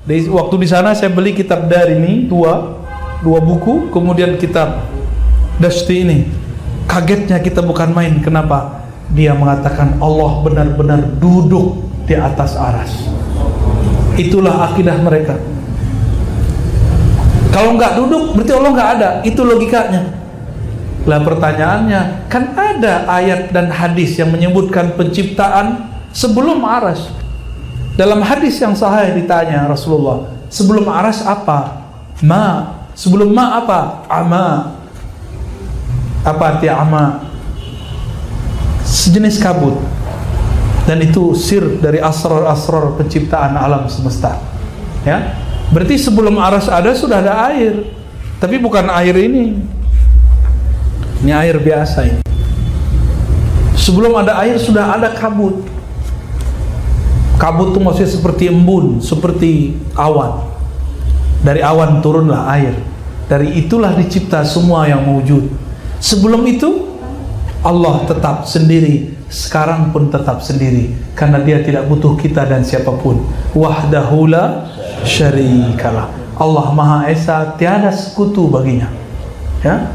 Waktu di sana saya beli kitab Darimi dua buku, kemudian kitab Dashti ini. Kagetnya kita bukan main. Kenapa? Dia mengatakan Allah benar-benar duduk di atas aras. Itulah akidah mereka. Kalau nggak duduk berarti Allah nggak ada. Itu logikanya. Lah pertanyaannya, kan ada ayat dan hadis yang menyebutkan penciptaan sebelum aras. Dalam hadis yang sahih ditanya Rasulullah, sebelum aras apa? Ma. Sebelum ma apa? Ama. Apa arti ama? Sejenis kabut. Dan itu sir dari asrar-asrar penciptaan alam semesta. Ya. Berarti sebelum aras ada sudah ada air. Tapi bukan air ini. Ini air biasa ini. Sebelum ada air sudah ada kabut. Kabut itu maksudnya seperti embun, seperti awan. Dari awan turunlah air. Dari itulah dicipta semua yang wujud. Sebelum itu Allah tetap sendiri, sekarang pun tetap sendiri, karena Dia tidak butuh kita dan siapapun. Wahdahu la syarikalah. Allah Maha Esa, tiada sekutu baginya. Ya?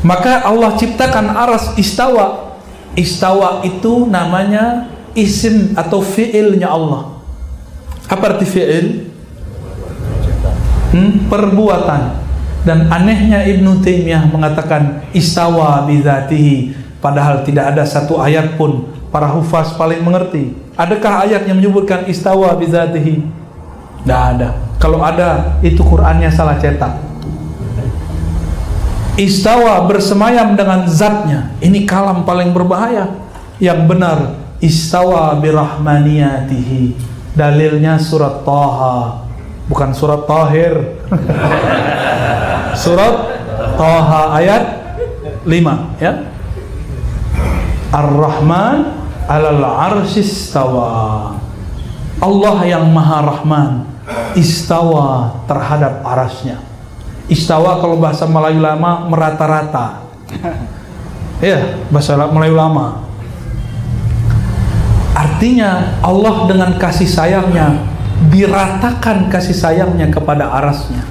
Maka Allah ciptakan aras istawa. Istawa itu namanya isim atau fi'ilnya Allah. Apa arti fi'il? Perbuatan. Dan anehnya Ibnu Taimiyah mengatakan istawa bidzatihi, padahal tidak ada satu ayat pun para hufaz paling mengerti. Adakah ayat yang menyebutkan istawa bidzatihi? Tidak ada. Kalau ada, itu Qur'annya salah cetak. Istawa bersemayam dengan zatnya. Ini kalam paling berbahaya. Yang benar istawa birahmaniyatihi. Dalilnya surat Taha, bukan surat Tahir. Surat Taha ayat 5 ya. Ar-Rahman 'alal 'arsy istawa. Allah yang Maha Rahman istawa terhadap arasnya. Istawa kalau bahasa Melayu lama merata-rata. Ya, bahasa Melayu lama. Artinya Allah dengan kasih sayangnya diratakan kasih sayangnya kepada arasnya.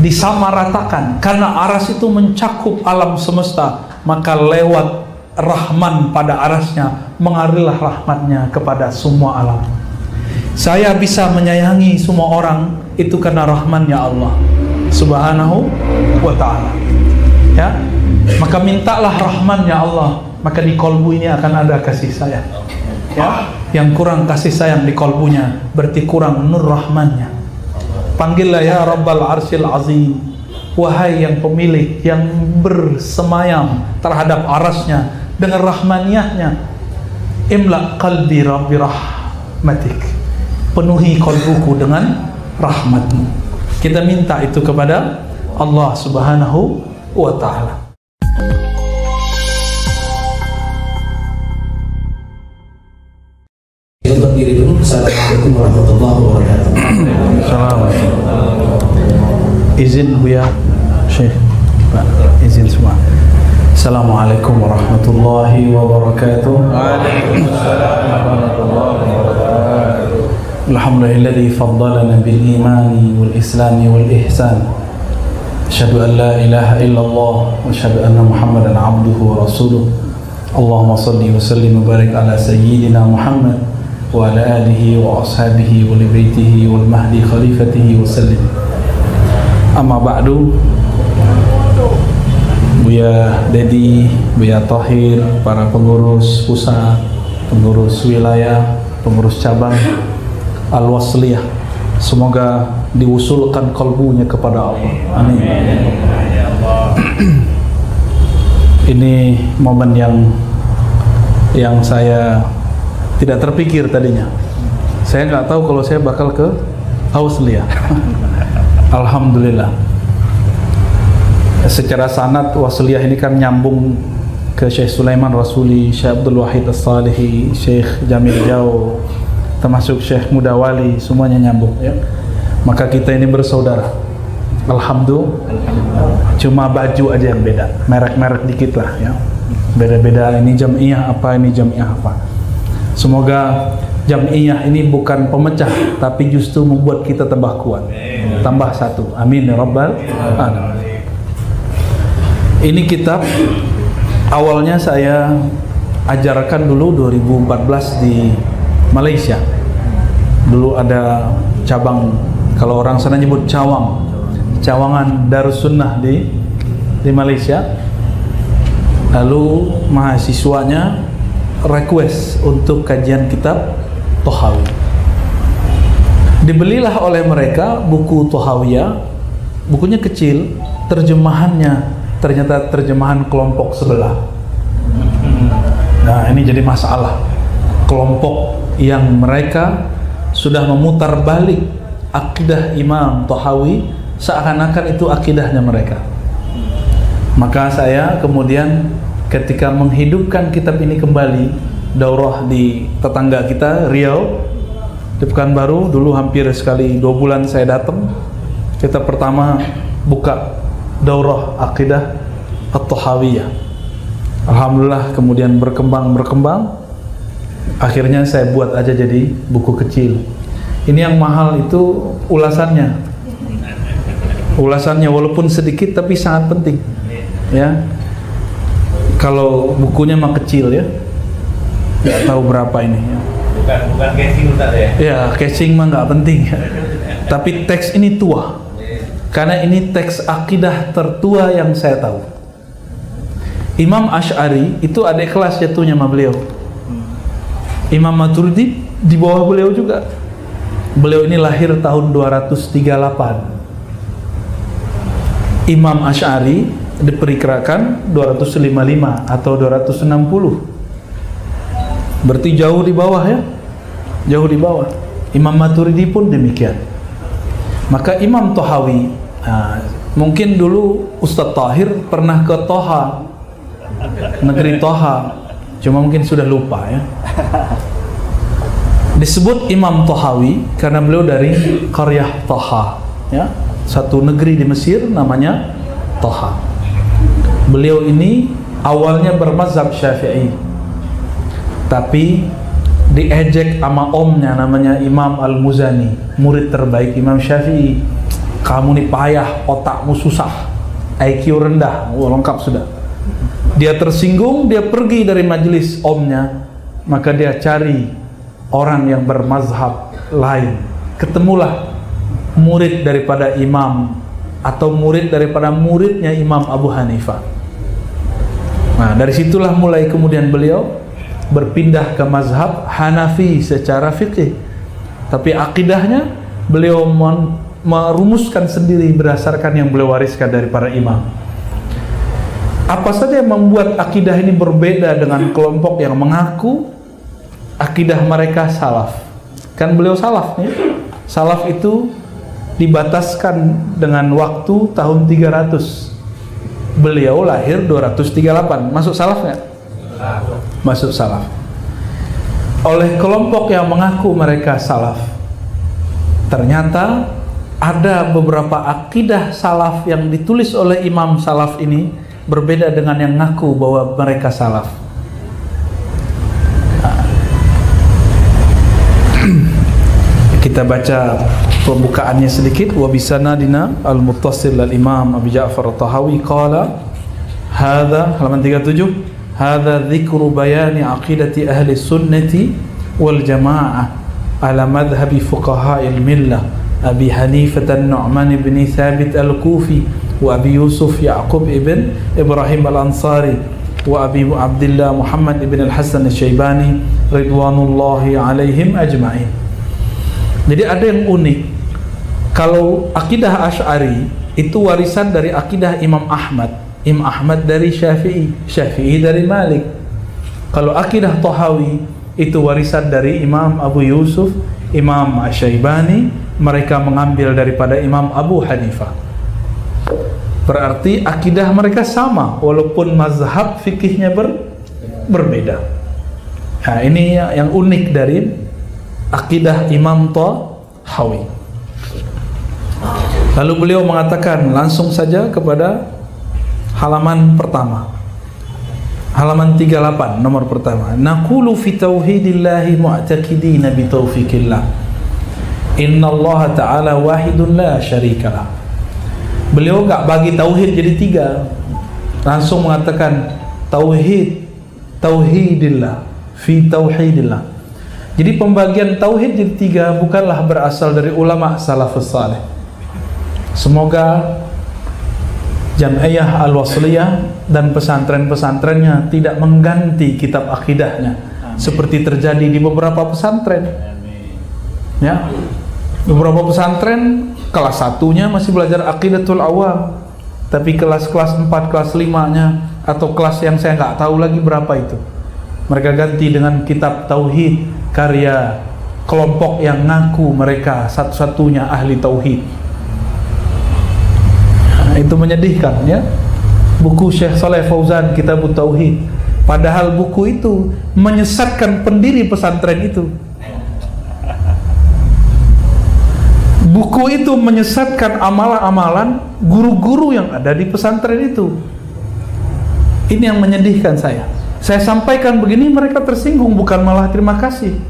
Disamaratakan, karena aras itu mencakup alam semesta, maka lewat Rahman pada arasnya mengalirlah rahmatnya kepada semua alam. Saya bisa menyayangi semua orang itu karena rahmannya Allah Subhanahu wa ta'ala. Ya, maka mintalah rahmannya Allah, maka di kolbu ini akan ada kasih sayang. Ya, yang kurang kasih sayang di kolbunya berarti kurang nur rahmannya. Panggillah ya Rabbal Arsyil Azim, wahai yang pemilik yang bersemayam terhadap arasnya dengan rahmaniyahnya. Imla qalbi rabbi rahmatik, penuhi kolbuku dengan rahmatmu. Kita minta itu kepada Allah Subhanahu wa ta'ala. Berdiri dulu. Assalamualaikum warahmatullahi wabarakatuh. Assalamualaikum. Izin Buya Syekh, Pak, izin semua. Assalamualaikum warahmatullahi wabarakatuh. Waalaikumsalam warahmatullahi wabarakatuh. Alhamdulillahilladzi faddalana bil imani wal islami wal ihsan. Asyhadu an la ilaha illallah wa asyhadu anna Muhammadan abduhu wa rasuluh. Allahumma shalli wa sallim wa barik ala sayyidina Muhammad wa ala alihi wa ashabihi wa li baitihi wal mahdi khalifatihi wa sallim. Amma ba'du. Buya Dedi, Buya Tahir, para pengurus pusat, pengurus wilayah, pengurus cabang Al-Wasliyah, semoga diusulkan kalbunya kepada Allah. Amin. Ini momen yang saya tidak terpikir tadinya. Saya nggak tahu kalau saya bakal ke Wasliyah. Alhamdulillah. Secara sanad Wasliyah ini kan nyambung ke Syekh Sulaiman Rasuli, Syekh Abdul Wahid As-Salihi, Syekh Jamil Jau, termasuk Syekh Mudawali, semuanya nyambung ya. Maka kita ini bersaudara. Alhamdulillah. Cuma baju aja yang beda, merek-merek dikit lah ya. Beda-beda, ini jamiah apa, ini jamiah apa. Semoga Jam'iyah ini bukan pemecah, tapi justru membuat kita tambah kuat, tambah satu. Amin ya rabbal alamin. Ini kitab awalnya saya ajarkan dulu 2014 di Malaysia. Dulu ada cabang, kalau orang sana nyebut cawangan Darussunnah di Malaysia. Lalu mahasiswanya request untuk kajian kitab Tahawi. Dibelilah oleh mereka buku Tahawiyah. Bukunya kecil, terjemahannya ternyata terjemahan kelompok sebelah. Nah, ini jadi masalah. Kelompok yang mereka sudah memutar balik akidah Imam Tahawi seakan-akan itu akidahnya mereka. Maka saya kemudian ketika menghidupkan kitab ini kembali, daurah di tetangga kita Riau di Pekanbaru, dulu hampir sekali 2 bulan saya datang. Kita pertama buka daurah akidah At-Tahawiyah. Alhamdulillah kemudian berkembang. Akhirnya saya buat aja jadi buku kecil. Ini yang mahal itu ulasannya walaupun sedikit tapi sangat penting ya. Kalau bukunya mah kecil ya, nggak tahu berapa ini ya. Bukan casing Ustaz ya? Ya, casing mah nggak penting ya. Tapi teks ini tua, karena ini teks akidah tertua yang saya tahu. Imam Asy'ari itu adik kelas jatuhnya sama beliau. Imam Maturidi di bawah beliau juga. Beliau ini lahir tahun 238. Imam Asy'ari diperkirakan 255 atau 260. Berarti jauh di bawah ya, jauh di bawah. Imam Maturidi pun demikian. Maka Imam Tahawi, mungkin dulu Ustadz Tahir pernah ke Toha, negeri Toha, cuma mungkin sudah lupa ya. Disebut Imam Tahawi karena beliau dari Qaryah Toha, ya, satu negeri di Mesir namanya Toha. Beliau ini awalnya bermazhab Syafi'i, tapi diejek sama omnya namanya Imam Al-Muzani, murid terbaik Imam Syafi'i. Kamu nih payah, otakmu susah, IQ rendah, lengkap sudah. Dia tersinggung, dia pergi dari majelis omnya, maka dia cari orang yang bermazhab lain. Ketemulah murid daripada imam atau murid daripada muridnya Imam Abu Hanifah. Nah, dari situlah mulai kemudian beliau berpindah ke mazhab Hanafi secara fikih. Tapi akidahnya beliau merumuskan sendiri berdasarkan yang beliau wariskan dari para imam. Apa saja yang membuat akidah ini berbeda dengan kelompok yang mengaku akidah mereka salaf? Kan beliau salaf nih. Salaf itu dibataskan dengan waktu tahun 300. Beliau lahir 238. Masuk salaf nggak? Masuk salaf. Oleh kelompok yang mengaku mereka salaf, ternyata ada beberapa akidah salaf yang ditulis oleh imam salaf ini berbeda dengan yang ngaku bahwa mereka salaf. Kita baca pembukaannya sedikit. Wa bisanadina al-muttasil al-imam Abi Ja'far at-Tahawi qala hadza, halaman 37, hadza dzikru bayani aqidati ahli sunnati wal jamaah ala madhhabi fuqaha'il millah Abi Hanifah an-Nu'man ibn Thabit al-Kufi wa Abi Yusuf Ya'qub ibn Ibrahim al-Ansari wa Abi Abdullah Muhammad ibn al-Hasan al-Syaibani ridwanullahi alaihim ajma'in. Jadi ada yang unik. Kalau akidah Asy'ari itu warisan dari akidah Imam Ahmad, Imam Ahmad dari Syafi'i, Syafi'i dari Malik. Kalau akidah Tahawi itu warisan dari Imam Abu Yusuf, Imam Asy-Syaibani, mereka mengambil daripada Imam Abu Hanifah. Berarti akidah mereka sama walaupun mazhab fikihnya berbeda. Nah, ini yang unik dari akidah Imam Tahawi. Lalu beliau mengatakan langsung saja kepada halaman pertama. Halaman 38 nomor pertama. Naqulu fi tauhidillahi mu'taqidina bi taufiqillah. Innallaha ta'ala wahidun la syarikalah. Beliau enggak bagi tauhid jadi 3. Langsung mengatakan tauhidillah fi tauhidillah. Jadi pembagian tauhid jadi 3 bukanlah berasal dari ulama salafus saleh. Semoga Jam'iyah Al-Wasliyah dan pesantren-pesantrennya tidak mengganti kitab akidahnya seperti terjadi di beberapa pesantren. Ya. Beberapa pesantren kelas 1-nya masih belajar aqidatul awam, tapi kelas-kelas 4, kelas 5-nya atau kelas yang saya nggak tahu lagi berapa itu, mereka ganti dengan kitab tauhid karya kelompok yang ngaku mereka satu-satunya ahli tauhid. Itu menyedihkan, ya. Buku Syekh Saleh Fauzan Kitabut Tauhid, padahal buku itu menyesatkan pendiri pesantren itu. Buku itu menyesatkan amalan-amalan guru-guru yang ada di pesantren itu. Ini yang menyedihkan saya. Saya sampaikan begini mereka tersinggung, bukan malah terima kasih.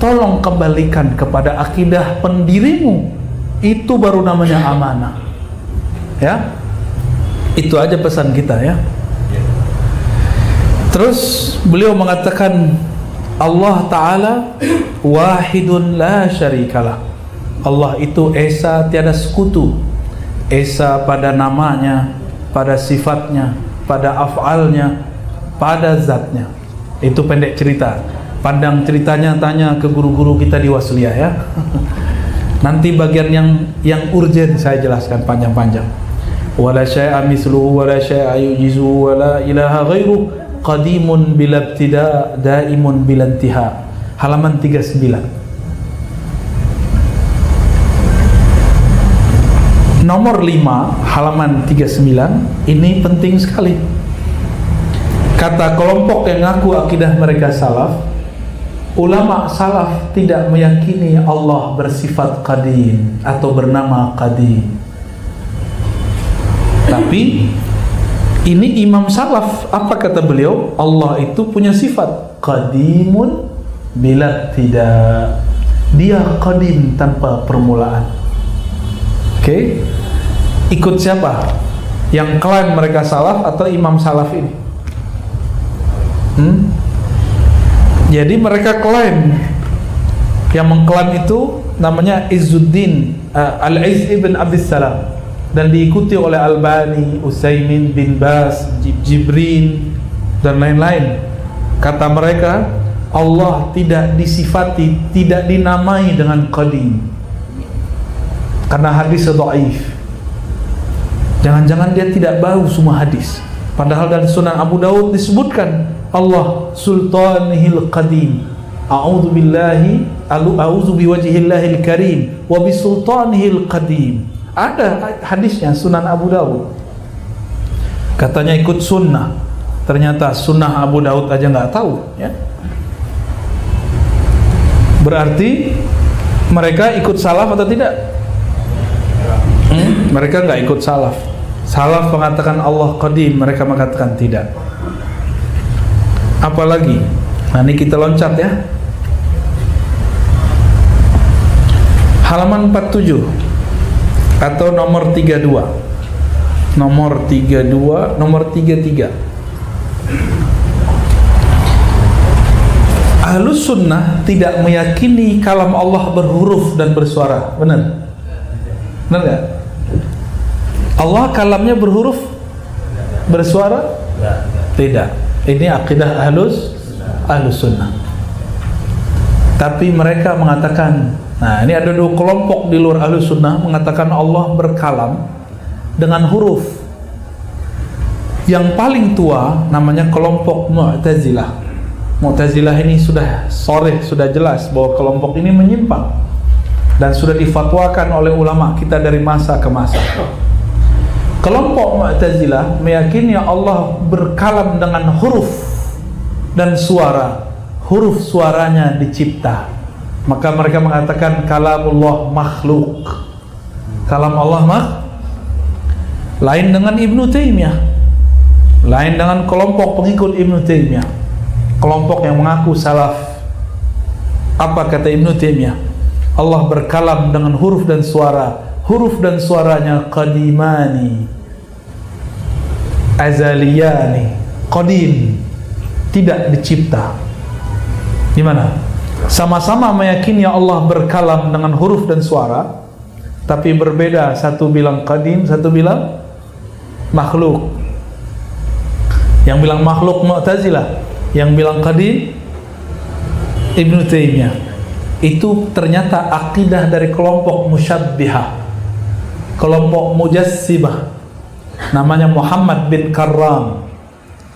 Tolong kembalikan kepada akidah pendirimu. Itu baru namanya amanah. Ya, itu aja pesan kita, ya. Terus beliau mengatakan Allah Ta'ala wahidun la syarikalah. Allah itu esa tiada sekutu. Esa pada namanya, pada sifatnya, pada af'alnya, pada zatnya. Itu pendek cerita. Pandang ceritanya tanya ke guru-guru kita di Wasliyah, ya. Nanti bagian yang urgen saya jelaskan panjang-panjang. Wala syai'a misluhu wala syai'a yujizu wala ilaha ghairuh qadimun bila ibtida daimun bila intiha. Halaman 39. Nomor 5 halaman 39 ini penting sekali. Kata kelompok yang ngaku akidah mereka salaf, ulama salaf tidak meyakini Allah bersifat qadim atau bernama qadim. Tapi ini imam salaf, apa kata beliau? Allah itu punya sifat qadimun bila tidak. Dia qadim tanpa permulaan. Oke. Ikut siapa? Yang klaim mereka salaf atau imam salaf ini? Jadi mereka klaim, yang mengklaim itu namanya Izzuddin Al-Izz ibn Abdissalam, dan diikuti oleh Albani, Utsaimin, bin Baz, Jibrin dan lain-lain. Kata mereka Allah tidak disifati, tidak dinamai dengan qadim karena hadis dhaif. Jangan-jangan dia tidak bau semua hadis, padahal dalam Sunan Abu Daud disebutkan Allah sultanihil qadim. A'udzu billahi a'udzu biwajhillahil karim wa bisultanihil qadim. Ada hadisnya Sunan Abu Daud. Katanya ikut sunnah, ternyata sunnah Abu Daud aja nggak tahu, ya. Berarti mereka ikut salaf atau tidak? Mereka nggak ikut salaf. Salaf mengatakan Allah qadim, mereka mengatakan tidak. Apalagi? Nah, ini kita loncat, ya. Halaman 47 atau nomor 32. Nomor 32, nomor 33. Ahlus sunnah tidak meyakini kalam Allah berhuruf dan bersuara. Benar? Benar nggak? Allah kalamnya berhuruf, bersuara? Tidak. Ini akidah ahlus sunnah. Tapi mereka mengatakan, nah ini ada 2 kelompok di luar ahlus sunnah mengatakan Allah berkalam dengan huruf. Yang paling tua namanya kelompok Mu'tazilah. Mu'tazilah ini sudah jelas bahwa kelompok ini menyimpang dan sudah difatwakan oleh ulama kita dari masa ke masa. Kelompok Mu'tazilah meyakini Allah berkalam dengan huruf dan suara. Huruf suaranya dicipta. Maka mereka mengatakan kalamullah makhluk. Kalam Allah lain dengan Ibnu Taimiyah. Lain dengan kelompok pengikut Ibnu Taimiyah, kelompok yang mengaku salaf. Apa kata Ibnu Taimiyah? Allah berkalam dengan huruf dan suara. Huruf dan suaranya qadimani, azaliyani, qadim, tidak dicipta. Gimana? Sama-sama meyakini Allah berkalam dengan huruf dan suara, tapi berbeda. Satu bilang qadim, satu bilang makhluk. Yang bilang makhluk Mu'tazilah, yang bilang qadim Ibnu Taimiyah. Itu ternyata akidah dari kelompok musyabbihah, kelompok mujassimah, namanya Muhammad bin Karram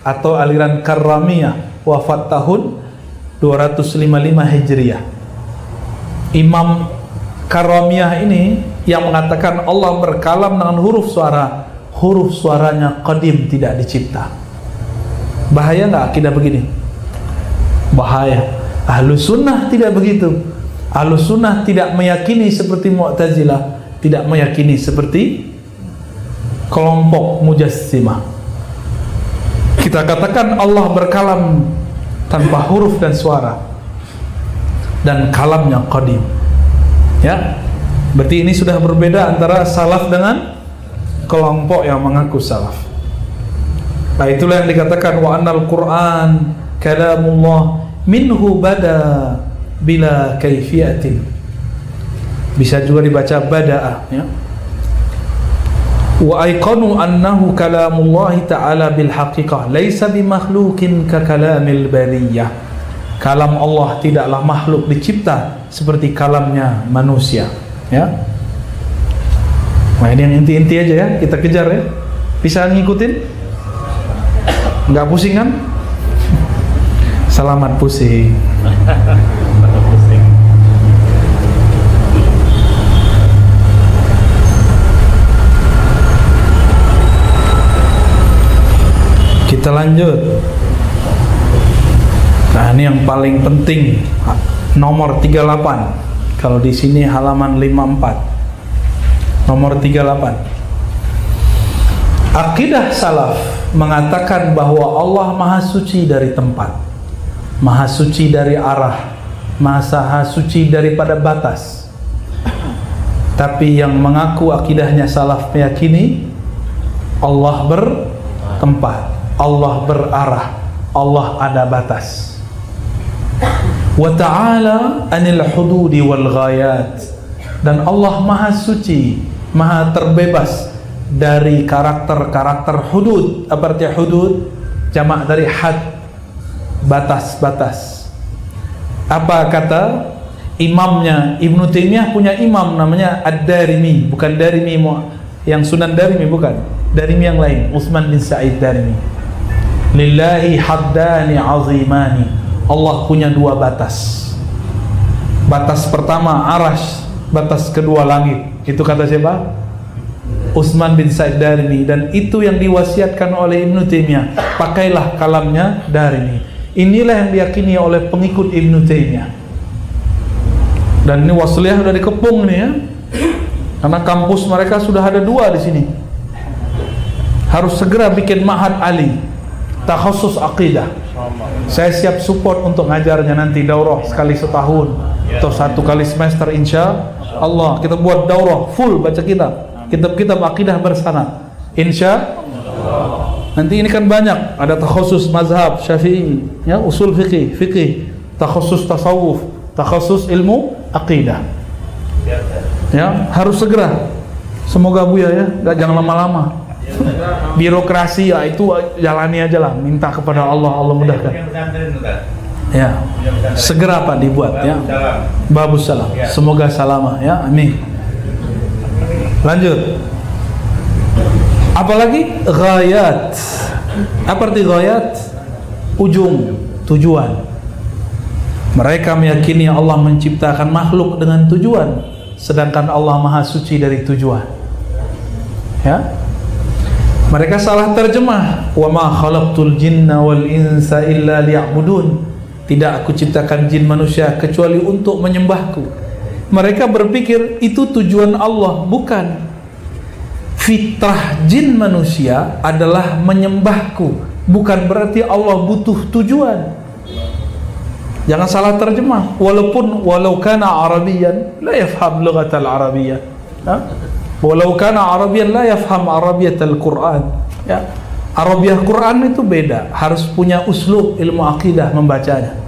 atau aliran Karramiyah, wafat tahun 255 Hijriah. Imam Karramiyah ini yang mengatakan Allah berkalam dengan huruf suara, huruf suaranya qadim, tidak dicipta. Bahaya nggak akidah begini? Bahaya. Ahlus sunnah tidak begitu. Ahlus sunnah tidak meyakini seperti Mu'tazilah, tidak meyakini seperti kelompok mujassimah. Kita katakan Allah berkalam tanpa huruf dan suara, dan kalamnya qadim. Ya, berarti ini sudah berbeda antara salaf dengan kelompok yang mengaku salaf. Nah, itulah yang dikatakan wa annal Qur'an kalamullah minhu bada bila kaifiyatin. Bisa juga dibaca bada'ah, ya. Wa aiqanu annahu kalamullahi ta'ala bil haqiqah laisa bimakhluqin ka kalamil bariyah. Kalam Allah tidaklah makhluk dicipta seperti kalamnya manusia, ya. Nah, ini yang inti-inti aja ya, kita kejar ya. Bisa ngikutin? Enggak pusing kan? Selamat pusing. Kita lanjut. Nah, ini yang paling penting, nomor 38. Kalau di sini halaman 54. Nomor 38. Akidah salaf mengatakan bahwa Allah maha suci dari tempat, maha suci dari arah, maha suci daripada batas. Tapi yang mengaku akidahnya salaf meyakini Allah bertempat, Allah berarah, Allah ada batas. Wa ta'ala anil hududi wal ghayat. Dan Allah maha suci, maha terbebas dari karakter-karakter hudud. Apa artinya hudud? Jamak dari had, batas-batas. Apa kata imamnya Ibnu Taimiyah? Punya imam namanya Ad-Darimi, bukan Darimi yang Sunan Darimi, bukan Darimi yang lain, Utsman bin Sa'id Darimi. Lillahi haddani azimani. Allah punya dua batas. Batas pertama arash, batas kedua langit. Itu kata siapa? Utsman bin Sa'id Darimi. Dan itu yang diwasiatkan oleh Ibnu Taimiyah, pakailah kalamnya Darimi. Inilah yang diyakini oleh pengikut Ibnu Taimiyah. Dan ini wasliyah sudah dikepung nih ya, karena kampus mereka sudah ada 2 di sini. Harus segera bikin ma'had ali, takhusus aqidah. Saya siap support untuk ngajarnya nanti, daurah sekali setahun atau 1 kali semester, insya Allah. Kita buat daurah full, baca kitab-kitab akidah bersanad, insya Allah. Nanti ini kan banyak, ada takhusus mazhab Syafi'i, ya, usul fikih, takhusus tasawuf, takhusus ilmu akidah. Ya, harus segera. Semoga Buya ya, jangan lama-lama. Birokrasi ya itu jalani aja lah, minta kepada Allah, Allah mudahkan. Ya, segera Pak dibuat ya. Babus salam. Semoga salamah ya, amin. Lanjut. Apalagi ghayat. Apa arti ghayat? Ujung, tujuan. Mereka meyakini Allah menciptakan makhluk dengan tujuan, sedangkan Allah maha suci dari tujuan. Ya. Mereka salah terjemah. Wa ma khalaqtul jinna wal insa illa liya'budun. Tidak aku ciptakan jin manusia kecuali untuk menyembahku. Mereka berpikir itu tujuan Allah, bukan. fitrah jin manusia adalah menyembahku, bukan berarti Allah butuh tujuan. Jangan salah terjemah. Walau kana Arabiyan la yafham lughatal Arabiyyah. Walau kana Arabiyan la yafham Arabiyatal Quran. Ya. Arabiah Quran itu beda, harus punya uslub ilmu akidah membacanya.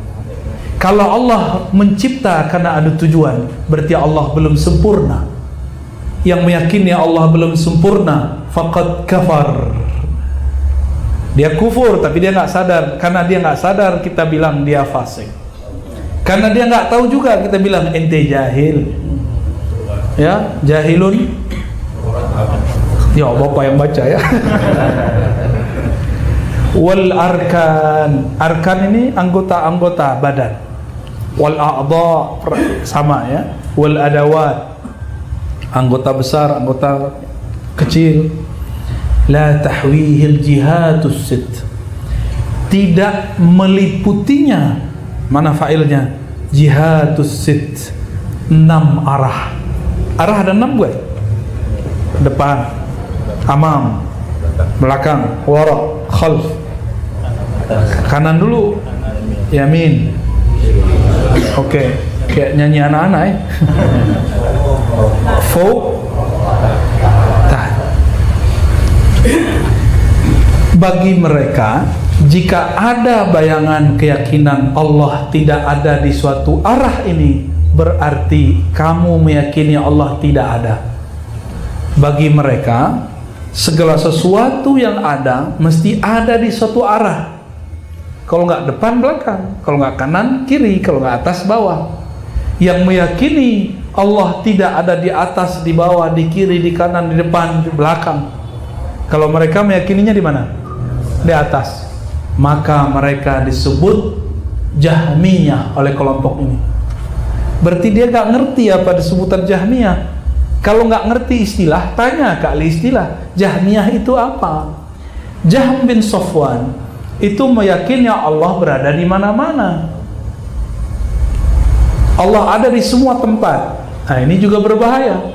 Kalau Allah mencipta karena ada tujuan, berarti Allah belum sempurna. Yang meyakini Allah belum sempurna, faqad kafar. Dia kufur, tapi dia nggak sadar. Karena dia nggak sadar, kita bilang dia fasik. Karena dia nggak tahu juga, kita bilang ente jahil. Ya, jahilun. Ya, bapak yang baca ya. Wal arkan. Arkan ini anggota-anggota badan. Wal a'dha sama ya. Wal adawat, anggota besar, anggota kecil. La tahwihil jihatus sit, tidak meliputinya. Mana fa'ilnya? Jihatus sit, 6 arah. Arah ada 6 gue. Depan, amam, belakang, wara, khalf. Kanan dulu, yamin. Oke, kayak nyanyi anak-anak ya. Fawq, tahan. Bagi mereka, jika ada bayangan keyakinan Allah tidak ada di suatu arah ini, berarti kamu meyakini Allah tidak ada. Bagi mereka, segala sesuatu yang ada mesti ada di suatu arah. Kalau nggak depan belakang, kalau nggak kanan kiri, kalau nggak atas bawah. Yang meyakini Allah tidak ada di atas, di bawah, di kiri, di kanan, di depan, di belakang. Kalau mereka meyakininya di mana? Di atas. Maka mereka disebut Jahmiyah oleh kelompok ini. Berarti dia nggak ngerti apa disebutan Jahmiyah. Kalau nggak ngerti istilah, tanya kali istilah. Jahmiyah itu apa? Jahm bin Safwan itu meyakini Allah berada di mana-mana. Allah ada di semua tempat. Nah, ini juga berbahaya.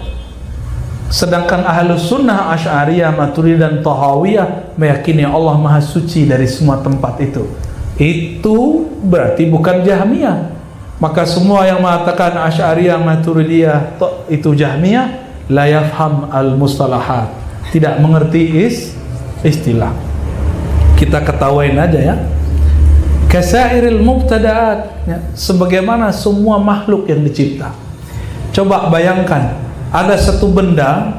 Sedangkan Ahlus Sunnah Asy'ariyah, Maturidiyah dan Tahawiyah meyakini Allah Maha Suci dari semua tempat itu. Itu berarti bukan Jahmiyah. Maka semua yang mengatakan Asy'ariyah, Maturidiyah itu Jahmiyah, la yafham al-mustalahat, tidak mengerti istilah. Kita ketawain aja ya. Kasairil mubtada'at, ya, sebagaimana semua makhluk yang dicipta. Coba bayangkan, ada satu benda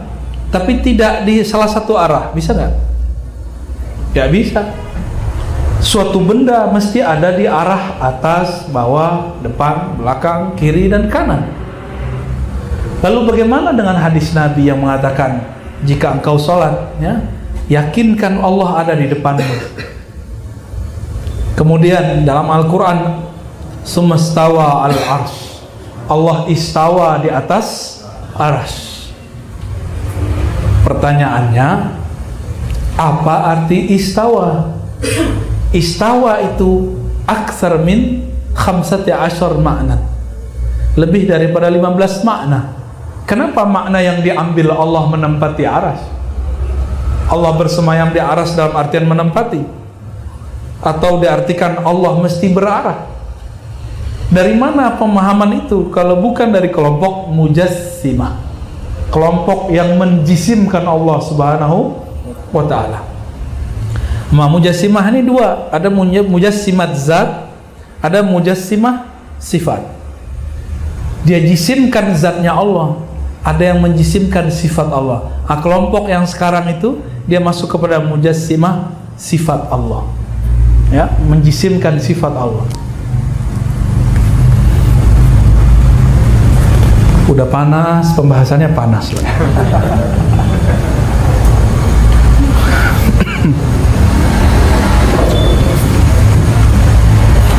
tapi tidak di salah satu arah, bisa nggak? Ya bisa. Suatu benda mesti ada di arah atas, bawah, depan, belakang, kiri dan kanan. Lalu bagaimana dengan hadis Nabi yang mengatakan jika engkau sholat, ya, yakinkan Allah ada di depanmu. Kemudian dalam Al-Quran, sumastawa al-arsh, Allah istawa di atas arsh. Pertanyaannya, apa arti istawa? Istawa itu aktsar min 15 makna, lebih daripada 15 makna. Kenapa makna yang diambil Allah menempati aras? Allah bersemayam di aras dalam artian menempati, atau diartikan Allah mesti berarah? Dari mana pemahaman itu kalau bukan dari kelompok mujassimah, kelompok yang menjisimkan Allah Subhanahu wa ta'ala. Mujassimah ini dua, ada mujassimat zat, ada mujassimah sifat. Dia jisimkan zatnya Allah, ada yang menjisimkan sifat Allah. Nah, kelompok yang sekarang itu dia masuk kepada mujassimah sifat Allah, ya, menjisimkan sifat Allah. Udah panas, pembahasannya panas lah.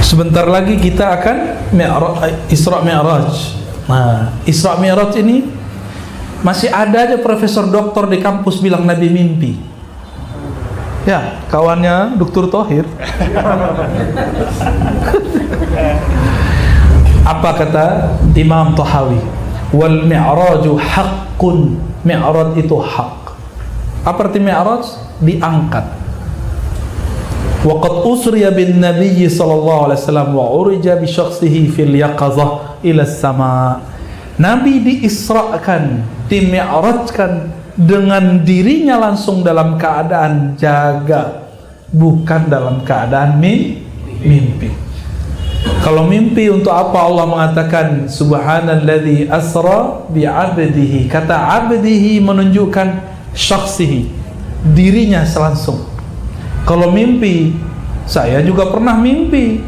Sebentar lagi kita akan Isra Mi'raj. Nah, Isra Mi'raj ini masih ada aja profesor doktor di kampus bilang Nabi mimpi. Ya, kawannya Dr. Thohir. Apa kata Imam Tahawi? Wal mi'raju haqqun. Mi'raj itu hak. Apa arti Mi'raj? Diangkat. Waqad usriya bin Nabi sallallahu alaihi wasallam wa urija bi syakhsihi fil yaqazah ila sama. Nabi diisrakan, dimi'rajkan dengan dirinya langsung dalam keadaan jaga, bukan dalam keadaan mimpi. Kalau mimpi, untuk apa Allah mengatakan subhanalladzi asra bi 'abdihi? Kata 'abdihi menunjukkan syakhsihi, dirinya langsung. Kalau mimpi, saya juga pernah mimpi.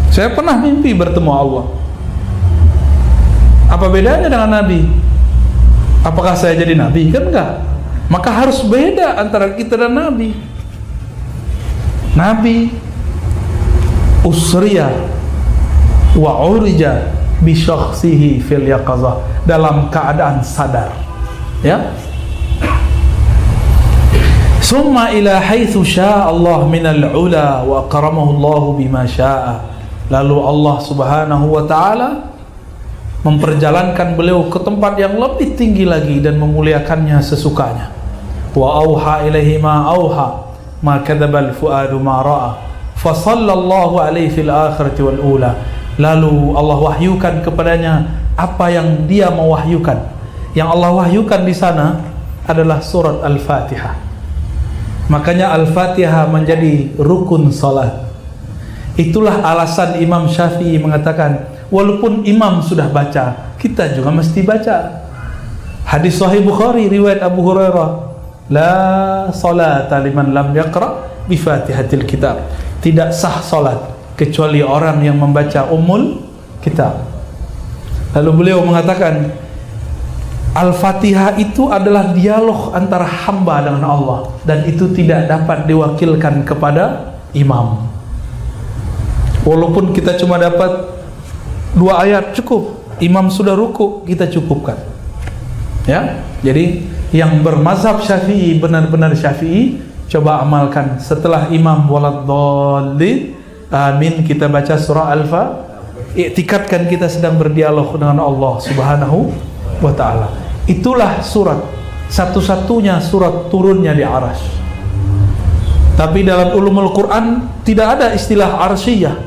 Saya pernah mimpi bertemu Allah. Apa bedanya dengan Nabi? Apakah saya jadi Nabi? Kan enggak. Maka harus beda antara kita dan Nabi. Nabi usriya wa urija bi syakhsihi fil yaqazah, dalam keadaan sadar. Ya. Summa ila haitsu syaa Allah minal ula wa akramahu Allah bima syaa. Lalu Allah Subhanahu wa taala memperjalankan beliau ke tempat yang lebih tinggi lagi dan memuliakannya sesukanya. Wa auha ilaihi ma auha ma kadzabal fuadu ma ra'a fa sallallahu alaihi fil akhirati wal ula. Lalu Allah wahyukan kepadanya apa yang dia mewahyukan. Yang Allah wahyukan di sana adalah surat Al-Fatihah. Makanya Al-Fatihah menjadi rukun salat. Itulah alasan Imam Syafi'i mengatakan, walaupun imam sudah baca, kita juga mesti baca. Hadis Sahih Bukhari riwayat Abu Hurairah, la salata liman lam yaqra bi Fatihatil Kitab. Tidak sah salat kecuali orang yang membaca Ummul Kitab. Lalu beliau mengatakan, Al-Fatihah itu adalah dialog antara hamba dengan Allah, dan itu tidak dapat diwakilkan kepada imam. Walaupun kita cuma dapat 2 ayat cukup, imam sudah ruku, kita cukupkan. Ya, jadi yang bermazhab Syafi'i, benar-benar Syafi'i, coba amalkan setelah imam waladdallin amin kita baca surah Al-Fatihah, iktikadkan kita sedang berdialog dengan Allah Subhanahu wa ta'ala. Itulah surat, satu-satunya surat turunnya di Arsy. Tapi dalam ulumul Quran tidak ada istilah arsyiyah.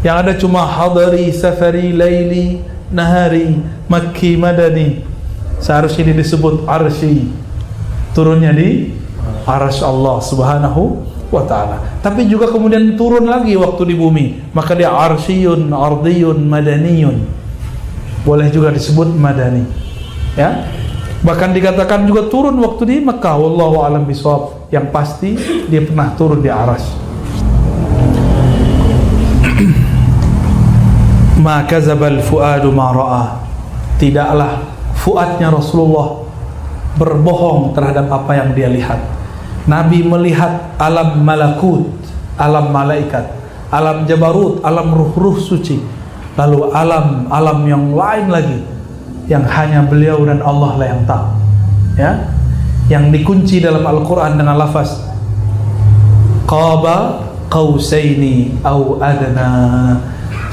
Yang ada cuma hadari, safari, laili, nahari, makki, madani. Seharusnya ini disebut arsy, turunnya di Arsy Allah Subhanahu wa ta'ala. Tapi juga kemudian turun lagi waktu di bumi, maka dia arsyiyun, ardiyun, madaniyun. Boleh juga disebut madani. Ya, bahkan dikatakan juga turun waktu di Mekah. Wallahu a'lam bishawab. Yang pasti dia pernah turun di Arsy. Ma kadzabal fuadu ma ra'a. Tidaklah fuadnya Rasulullah berbohong terhadap apa yang dia lihat. Nabi melihat alam malakut, alam malaikat, alam jabarut, alam ruh-ruh suci, lalu alam yang lain lagi yang hanya beliau dan Allah lah yang tahu. Ya, yang dikunci dalam Al-Quran dengan lafaz qaba qausaini au adna.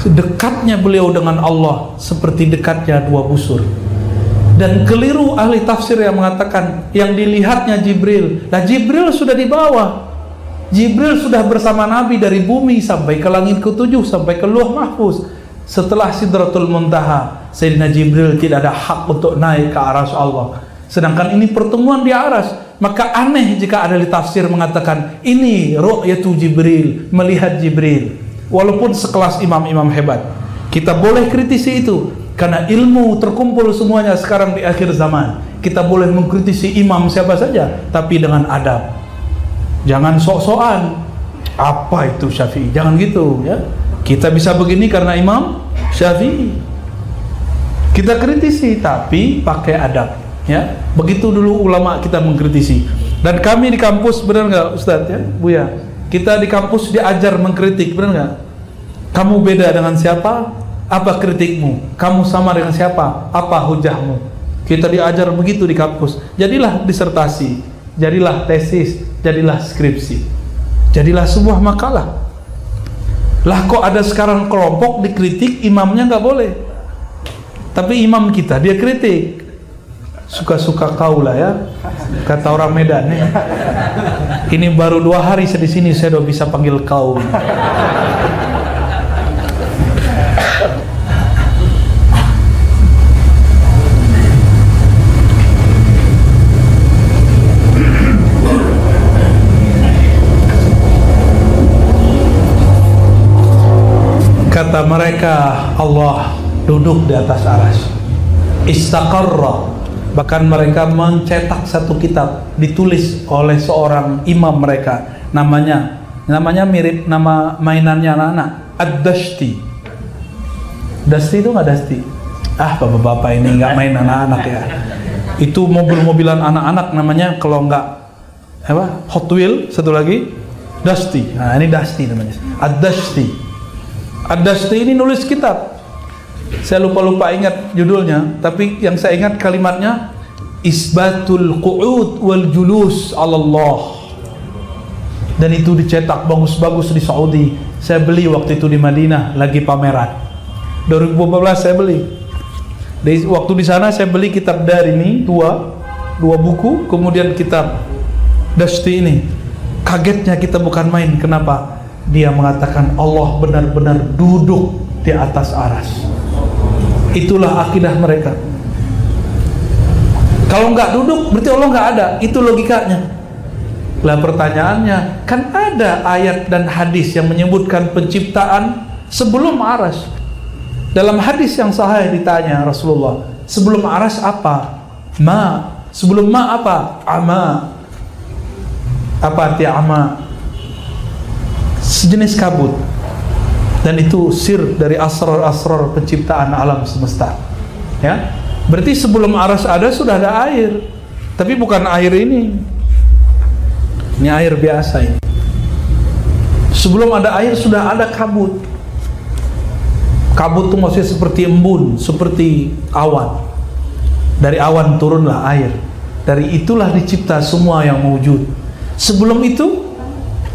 Dekatnya beliau dengan Allah seperti dekatnya 2 busur. Dan keliru ahli tafsir yang mengatakan yang dilihatnya Jibril. Nah, Jibril sudah di bawah. Jibril sudah bersama Nabi dari bumi sampai ke langit ke-7, sampai ke Lauh Mahfuz. Setelah Sidratul Muntaha, Sayyidina Jibril tidak ada hak untuk naik ke Arsy Allah. Sedangkan ini pertemuan di Arsy. Maka aneh jika ada di tafsir mengatakan ini ru'yatu Jibril, melihat Jibril. Walaupun sekelas imam-imam hebat, kita boleh kritisi itu, karena ilmu terkumpul semuanya sekarang di akhir zaman. Kita boleh mengkritisi imam siapa saja, tapi dengan adab. Jangan sok-sokan. Apa itu Syafi'i? Jangan gitu, ya. Kita bisa begini karena Imam Syafi'i. Kita kritisi tapi pakai adab, ya. Begitu dulu ulama kita mengkritisi. Dan kami di kampus, benar nggak Ustadz, ya, Buya? Kita di kampus diajar mengkritik, benar nggak? Kamu beda dengan siapa? Apa kritikmu? Kamu sama dengan siapa? Apa hujahmu? Kita diajar begitu di kampus. Jadilah disertasi, jadilah tesis, jadilah skripsi, jadilah sebuah makalah. Lah kok ada sekarang kelompok dikritik, imamnya nggak boleh, tapi imam kita dia kritik. suka-suka kau lah ya, kata orang Medan ya. Ini baru 2 hari saya di sini saya udah bisa panggil kau. Kata mereka, Allah duduk di atas arsy, istaqarra. Bahkan mereka mencetak satu kitab ditulis oleh seorang imam mereka, namanya mirip nama mainannya anak-anak, Ad-Dashti. Dashti itu nggak Dashti? Bapak-bapak ini nggak main anak-anak ya. Itu mobil-mobilan anak-anak namanya, kalau nggak Hot Wheel, satu lagi Dashti. Nah ini Dashti namanya, Ad-Dashti. Ad-Dashti ini nulis kitab. Saya lupa ingat judulnya, tapi yang saya ingat kalimatnya, Isbatul Qu'ud wal Julus 'ala Allah. Dan itu dicetak bagus-bagus di Saudi. Saya beli waktu itu di Madinah, lagi pameran. 2014 saya beli. Waktu di sana saya beli kitab Darimi dua buku, kemudian kitab Dashti ini. Kagetnya kita bukan main. Kenapa? Dia mengatakan Allah benar-benar duduk di atas arsy. Itulah akidah mereka. Kalau nggak duduk berarti Allah nggak ada. Itu logikanya. Lah pertanyaannya, kan ada ayat dan hadis yang menyebutkan penciptaan sebelum arsy. Dalam hadis yang sahih ditanya Rasulullah, sebelum arsy apa? Ma. Sebelum ma apa? Ama. Apa arti ama? Sejenis kabut. Dan itu sir dari asrar-asrar penciptaan alam semesta. Ya, berarti sebelum arsy ada sudah ada air, tapi bukan air ini. Ini air biasa ini. Sebelum ada air sudah ada kabut. Kabut itu maksudnya seperti embun, seperti awan. Dari awan turunlah air. Dari itulah dicipta semua yang wujud. Sebelum itu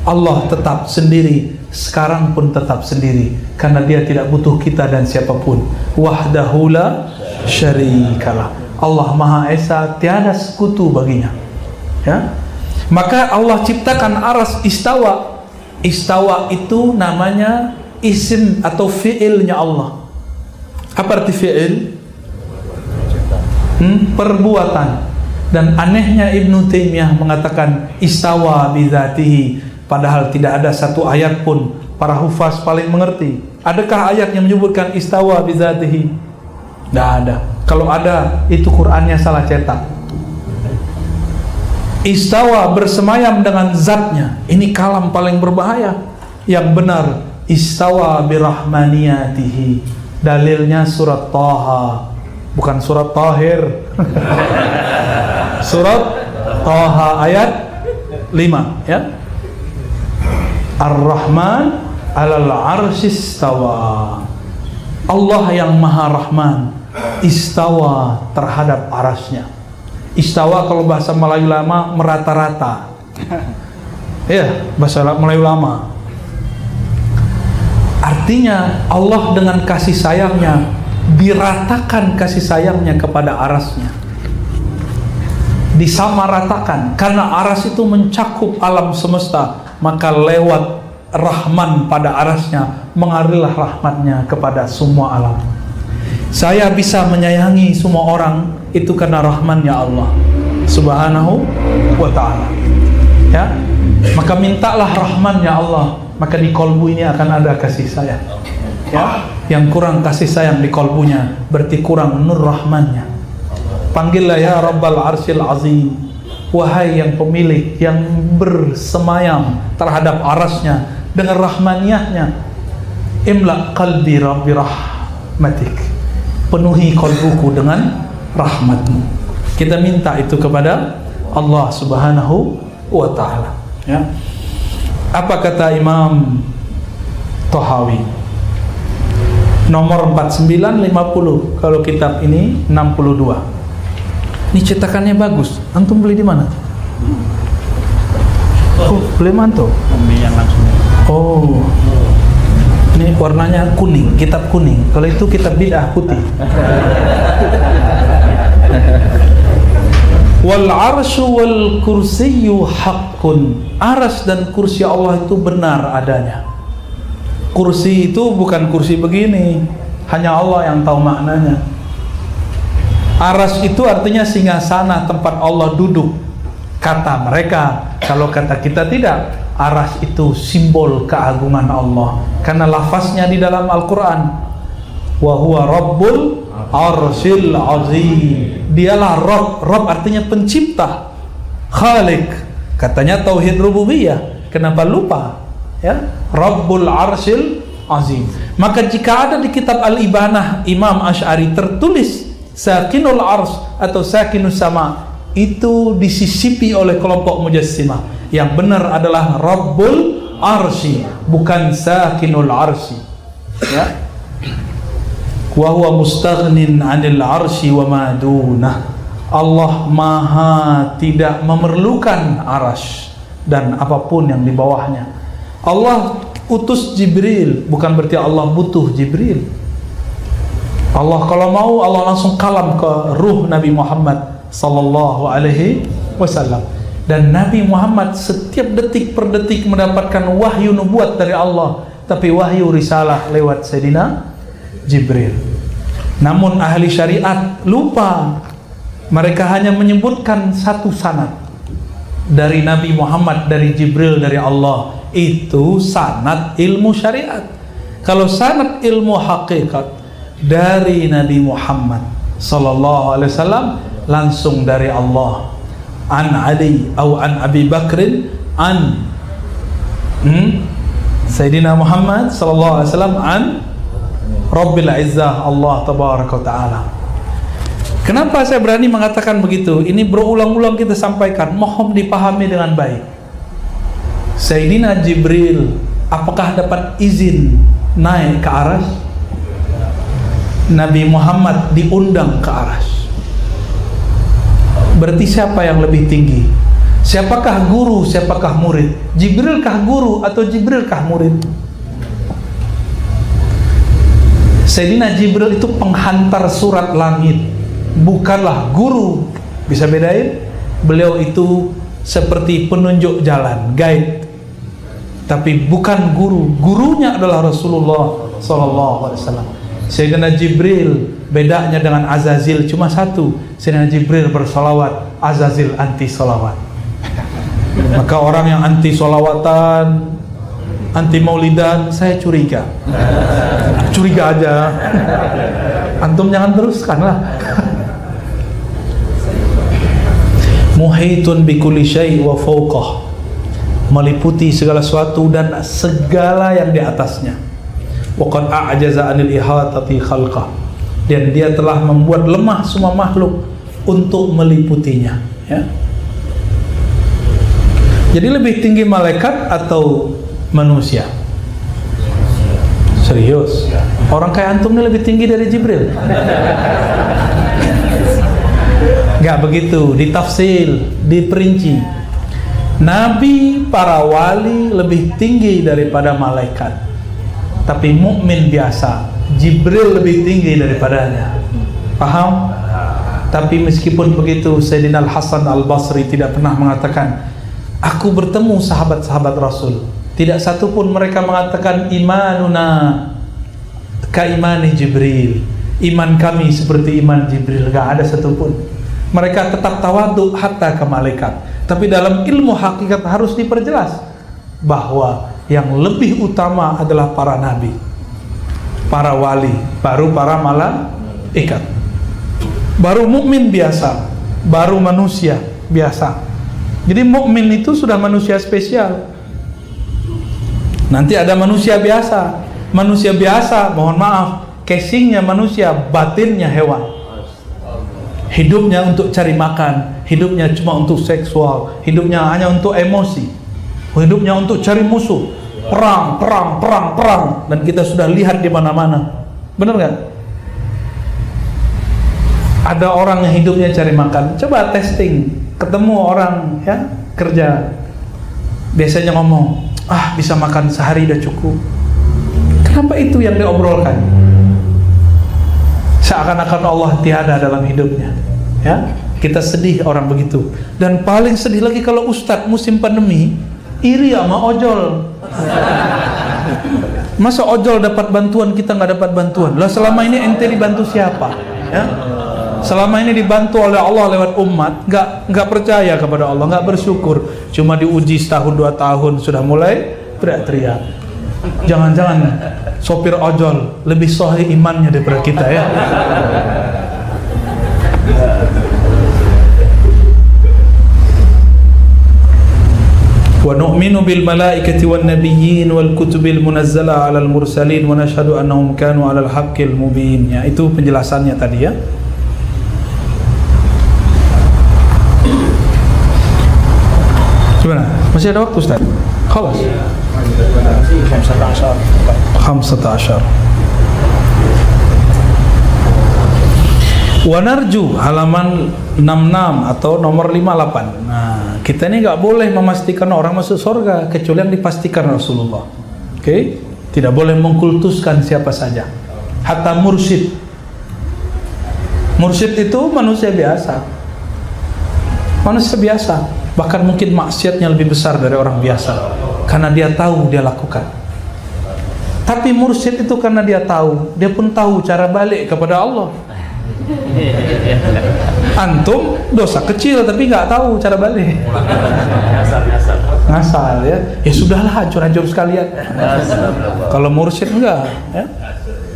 Allah tetap sendiri, sekarang pun tetap sendiri, karena dia tidak butuh kita dan siapapun. Wahdahu la syarikalah. Allah Maha Esa, tiada sekutu baginya. Ya, maka Allah ciptakan arsy, istawa. Istawa itu namanya isim atau fi'ilnya Allah. Apa arti fi'il? Perbuatan. Dan anehnya Ibnu Taimiyah mengatakan istawa bidzatihi. Padahal tidak ada satu ayat pun para hufaz paling mengerti. Adakah ayat yang menyebutkan istawa bidzatihi? Tidak ada. Kalau ada, itu Qur'annya salah cetak. Istawa bersemayam dengan zatnya. Ini kalam paling berbahaya. Yang benar, istawa birahmaniyatihi. Dalilnya surat Taha, bukan surat Tahir. Surat Taha ayat 5 ya. Ar-Rahman 'alal 'arsy istawa. Allah yang Maha Rahman istawa terhadap arasnya. Istawa kalau bahasa Melayu lama merata-rata. Ya, bahasa Melayu lama. Artinya Allah dengan kasih sayangnya diratakan kasih sayangnya kepada arasnya. Disamaratakan, karena arsy itu mencakup alam semesta. Maka lewat Rahman pada arasnya mengalirlah rahmatnya kepada semua alam. Saya bisa menyayangi semua orang itu karena rahmannya Allah Subhanahu wa ta'ala. Ya, maka mintalah rahmannya Allah, maka di kolbu ini akan ada kasih sayang. Ya, yang kurang kasih sayang di kolbunya berarti kurang nur rahmannya. Panggillah ya Rabbal Arsyil Azim, wahai yang pemilik, yang bersemayam terhadap arasnya dengan rahmaniyahnya. Imla qalbi rabbi rahmatik, penuhi kolbuku dengan rahmatmu. Kita minta itu kepada Allah Subhanahu wa ta'ala. Ya. Apa kata Imam Tahawi? Nomor 4950. Kalau kitab ini 62. Ini cetakannya bagus. Antum beli di mana? Oh, beli manto? Beli yang langsung. Oh. Ini warnanya kuning, kitab kuning. Kalau itu kitab bid'ah putih. Wal arsyu wal kursiyyu haqqun. Arsy dan kursi Allah itu benar adanya. Kursi itu bukan kursi begini, hanya Allah yang tahu maknanya. Arsy itu artinya singgasana, tempat Allah duduk, kata mereka. Kalau kata kita tidak. Arsy itu simbol keagungan Allah, karena lafaznya di dalam Al-Quran, wa huwa rabbul arsyil azim. Dialah Rabb. Rabb artinya pencipta, Khalik. Katanya tauhid rububiyah, kenapa lupa? Ya, Rabbul arsyil azim. Maka jika ada di kitab Al-Ibanah Imam Asy'ari tertulis sakinul ars atau sakinus sama, itu disisipi oleh kelompok Mujassimah. Yang benar adalah Rabbul arsy, bukan sakinul arsy. Ya, wa huwa mustaghnin 'anil arsy wa ma dunah. Allah maha tidak memerlukan arsy dan apapun yang di bawahnya. Allah utus Jibril, bukan berarti Allah butuh Jibril. Allah kalau mau, Allah langsung kalam ke ruh Nabi Muhammad sallallahu alaihi wasallam. Dan Nabi Muhammad setiap detik per detik mendapatkan wahyu nubuat dari Allah, tapi wahyu risalah lewat Sayyidina Jibril. Namun ahli syariat lupa. Mereka hanya menyebutkan satu sanad dari Nabi Muhammad, dari Jibril, dari Allah. Itu sanad ilmu syariat. Kalau sanad ilmu hakikat dari Nabi Muhammad sallallahu alaihi wasallam, langsung dari Allah. An Ali atau an Abi Bakrin an Sayyidina Muhammad sallallahu alaihi wasallam an Rabbil Izzah Allah tabaraka ta'ala. Kenapa saya berani mengatakan begitu? Ini berulang-ulang kita sampaikan, mohon dipahami dengan baik. Sayyidina Jibril apakah dapat izin naik ke arsy? Nabi Muhammad diundang ke arsy. Berarti siapa yang lebih tinggi? Siapakah guru, siapakah murid? Jibril kah guru atau Jibril kah murid? Sayyidina Jibril itu penghantar surat langit, bukanlah guru. Bisa bedain? Beliau itu seperti penunjuk jalan, guide, tapi bukan guru. Gurunya adalah Rasulullah sallallahu alaihi wasallam. Sayyidina Jibril bedanya dengan Azazil cuma satu, Sayyidina Jibril bersolawat, Azazil anti solawat. Maka orang yang anti solawatan, anti maulidan, saya curiga aja. Antum jangan teruskanlah. Muhitun bikulli syai' wa fawqah, meliputi segala sesuatu dan segala yang di atasnya. Wa qad a'jaza 'anil ihatati khalqah, dan dia telah membuat lemah semua makhluk untuk meliputinya, ya. Jadi lebih tinggi malaikat atau manusia? Serius? Orang kayak antum ini lebih tinggi dari Jibril? Gak begitu, ditafsir, diperinci. Nabi, para wali lebih tinggi daripada malaikat, tapi mukmin biasa Jibril lebih tinggi daripadanya. Paham? Tapi meskipun begitu, Sayyidina Al-Hasan Al-Basri tidak pernah mengatakan, aku bertemu sahabat-sahabat Rasul, tidak satu pun mereka mengatakan imanuna ka imani Jibril, iman kami seperti iman Jibril. Gak ada satupun. Mereka tetap tawadhu hatta ke malaikat. Tapi dalam ilmu hakikat harus diperjelas bahwa yang lebih utama adalah para nabi, para wali, baru para malaikat, baru mukmin biasa, baru manusia biasa. Jadi mukmin itu sudah manusia spesial. Nanti ada manusia biasa. Manusia biasa, mohon maaf, casingnya manusia, batinnya hewan. Hidupnya untuk cari makan, hidupnya cuma untuk seksual, hidupnya hanya untuk emosi, hidupnya untuk cari musuh, perang, dan kita sudah lihat di mana-mana. Benar nggak? Ada orang yang hidupnya cari makan. Coba testing, ketemu orang ya kerja, biasanya ngomong, bisa makan sehari udah cukup. Kenapa itu yang Seakan-akan Allah tiada dalam hidupnya. Ya, Kita sedih orang begitu. Dan paling sedih lagi kalau ustadz musim pandemi iri sama ojol. Masa ojol dapat bantuan, kita nggak dapat bantuan? Lah selama ini ente dibantu siapa? Ya? Selama ini dibantu oleh Allah lewat umat, nggak percaya kepada Allah, nggak bersyukur. Cuma diuji setahun 2 tahun sudah mulai teriak-teriak. Jangan-jangan sopir ojol lebih sahih imannya daripada kita ya. Wa nu'minu bil malaikati wan nabiyyin wal kutubil munazzala 'alal mursalin wa nashhadu annahum kanu 'alal haqqil mubin. Ya, itu penjelasannya tadi ya. Gimana? Masih ada waktu Ustaz? Khalas. 15. Wa narju halaman 66 atau nomor 58. Nah, kita ini nggak boleh memastikan orang masuk surga kecuali yang dipastikan Rasulullah. Oke? Tidak boleh mengkultuskan siapa saja. Hatta mursyid. Mursyid itu manusia biasa. Manusia biasa. Bahkan mungkin maksiatnya lebih besar dari orang biasa karena dia tahu dia lakukan. Tapi mursyid itu karena dia tahu, dia pun tahu cara balik kepada Allah. Antum dosa kecil tapi nggak tahu cara balik. Ngasal ya. Ya sudahlah, hancur-hancur sekalian. Kalau mursyid enggak ya.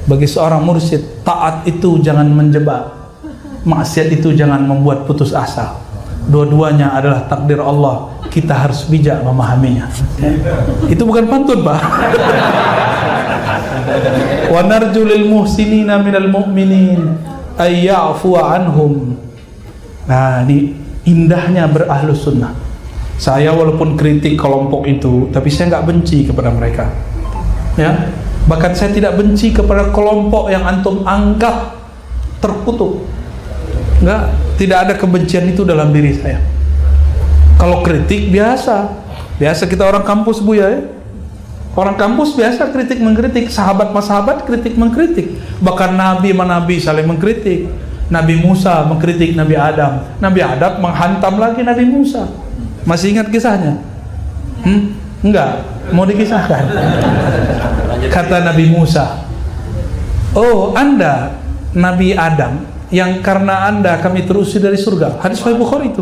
Bagi seorang mursyid, taat itu jangan menjebak, maksiat itu jangan membuat putus asa. Dua-duanya adalah takdir Allah. Kita harus bijak memahaminya ya. Itu bukan pantun Pak. Wa narju lil muhsinina minal mu'minin ayya'fu anhum. Nah, ini indahnya berahlus sunnah. Saya walaupun kritik kelompok itu, tapi saya nggak benci kepada mereka ya. Bahkan saya tidak benci kepada kelompok yang antum anggap terkutuk. Enggak, tidak ada kebencian itu dalam diri saya. Kalau kritik biasa kita orang kampus Buya ya. Orang kampus biasa kritik mengkritik, sahabat mas sahabat kritik mengkritik. Bahkan nabi menabi saling mengkritik. Nabi Musa mengkritik Nabi Adam. Nabi Adam menghantam lagi Nabi Musa. Masih ingat kisahnya? Enggak, mau dikisahkan. Kata Nabi Musa, "Oh, Anda Nabi Adam yang karena Anda kami terusir dari surga." Hadis Sahih Bukhari itu.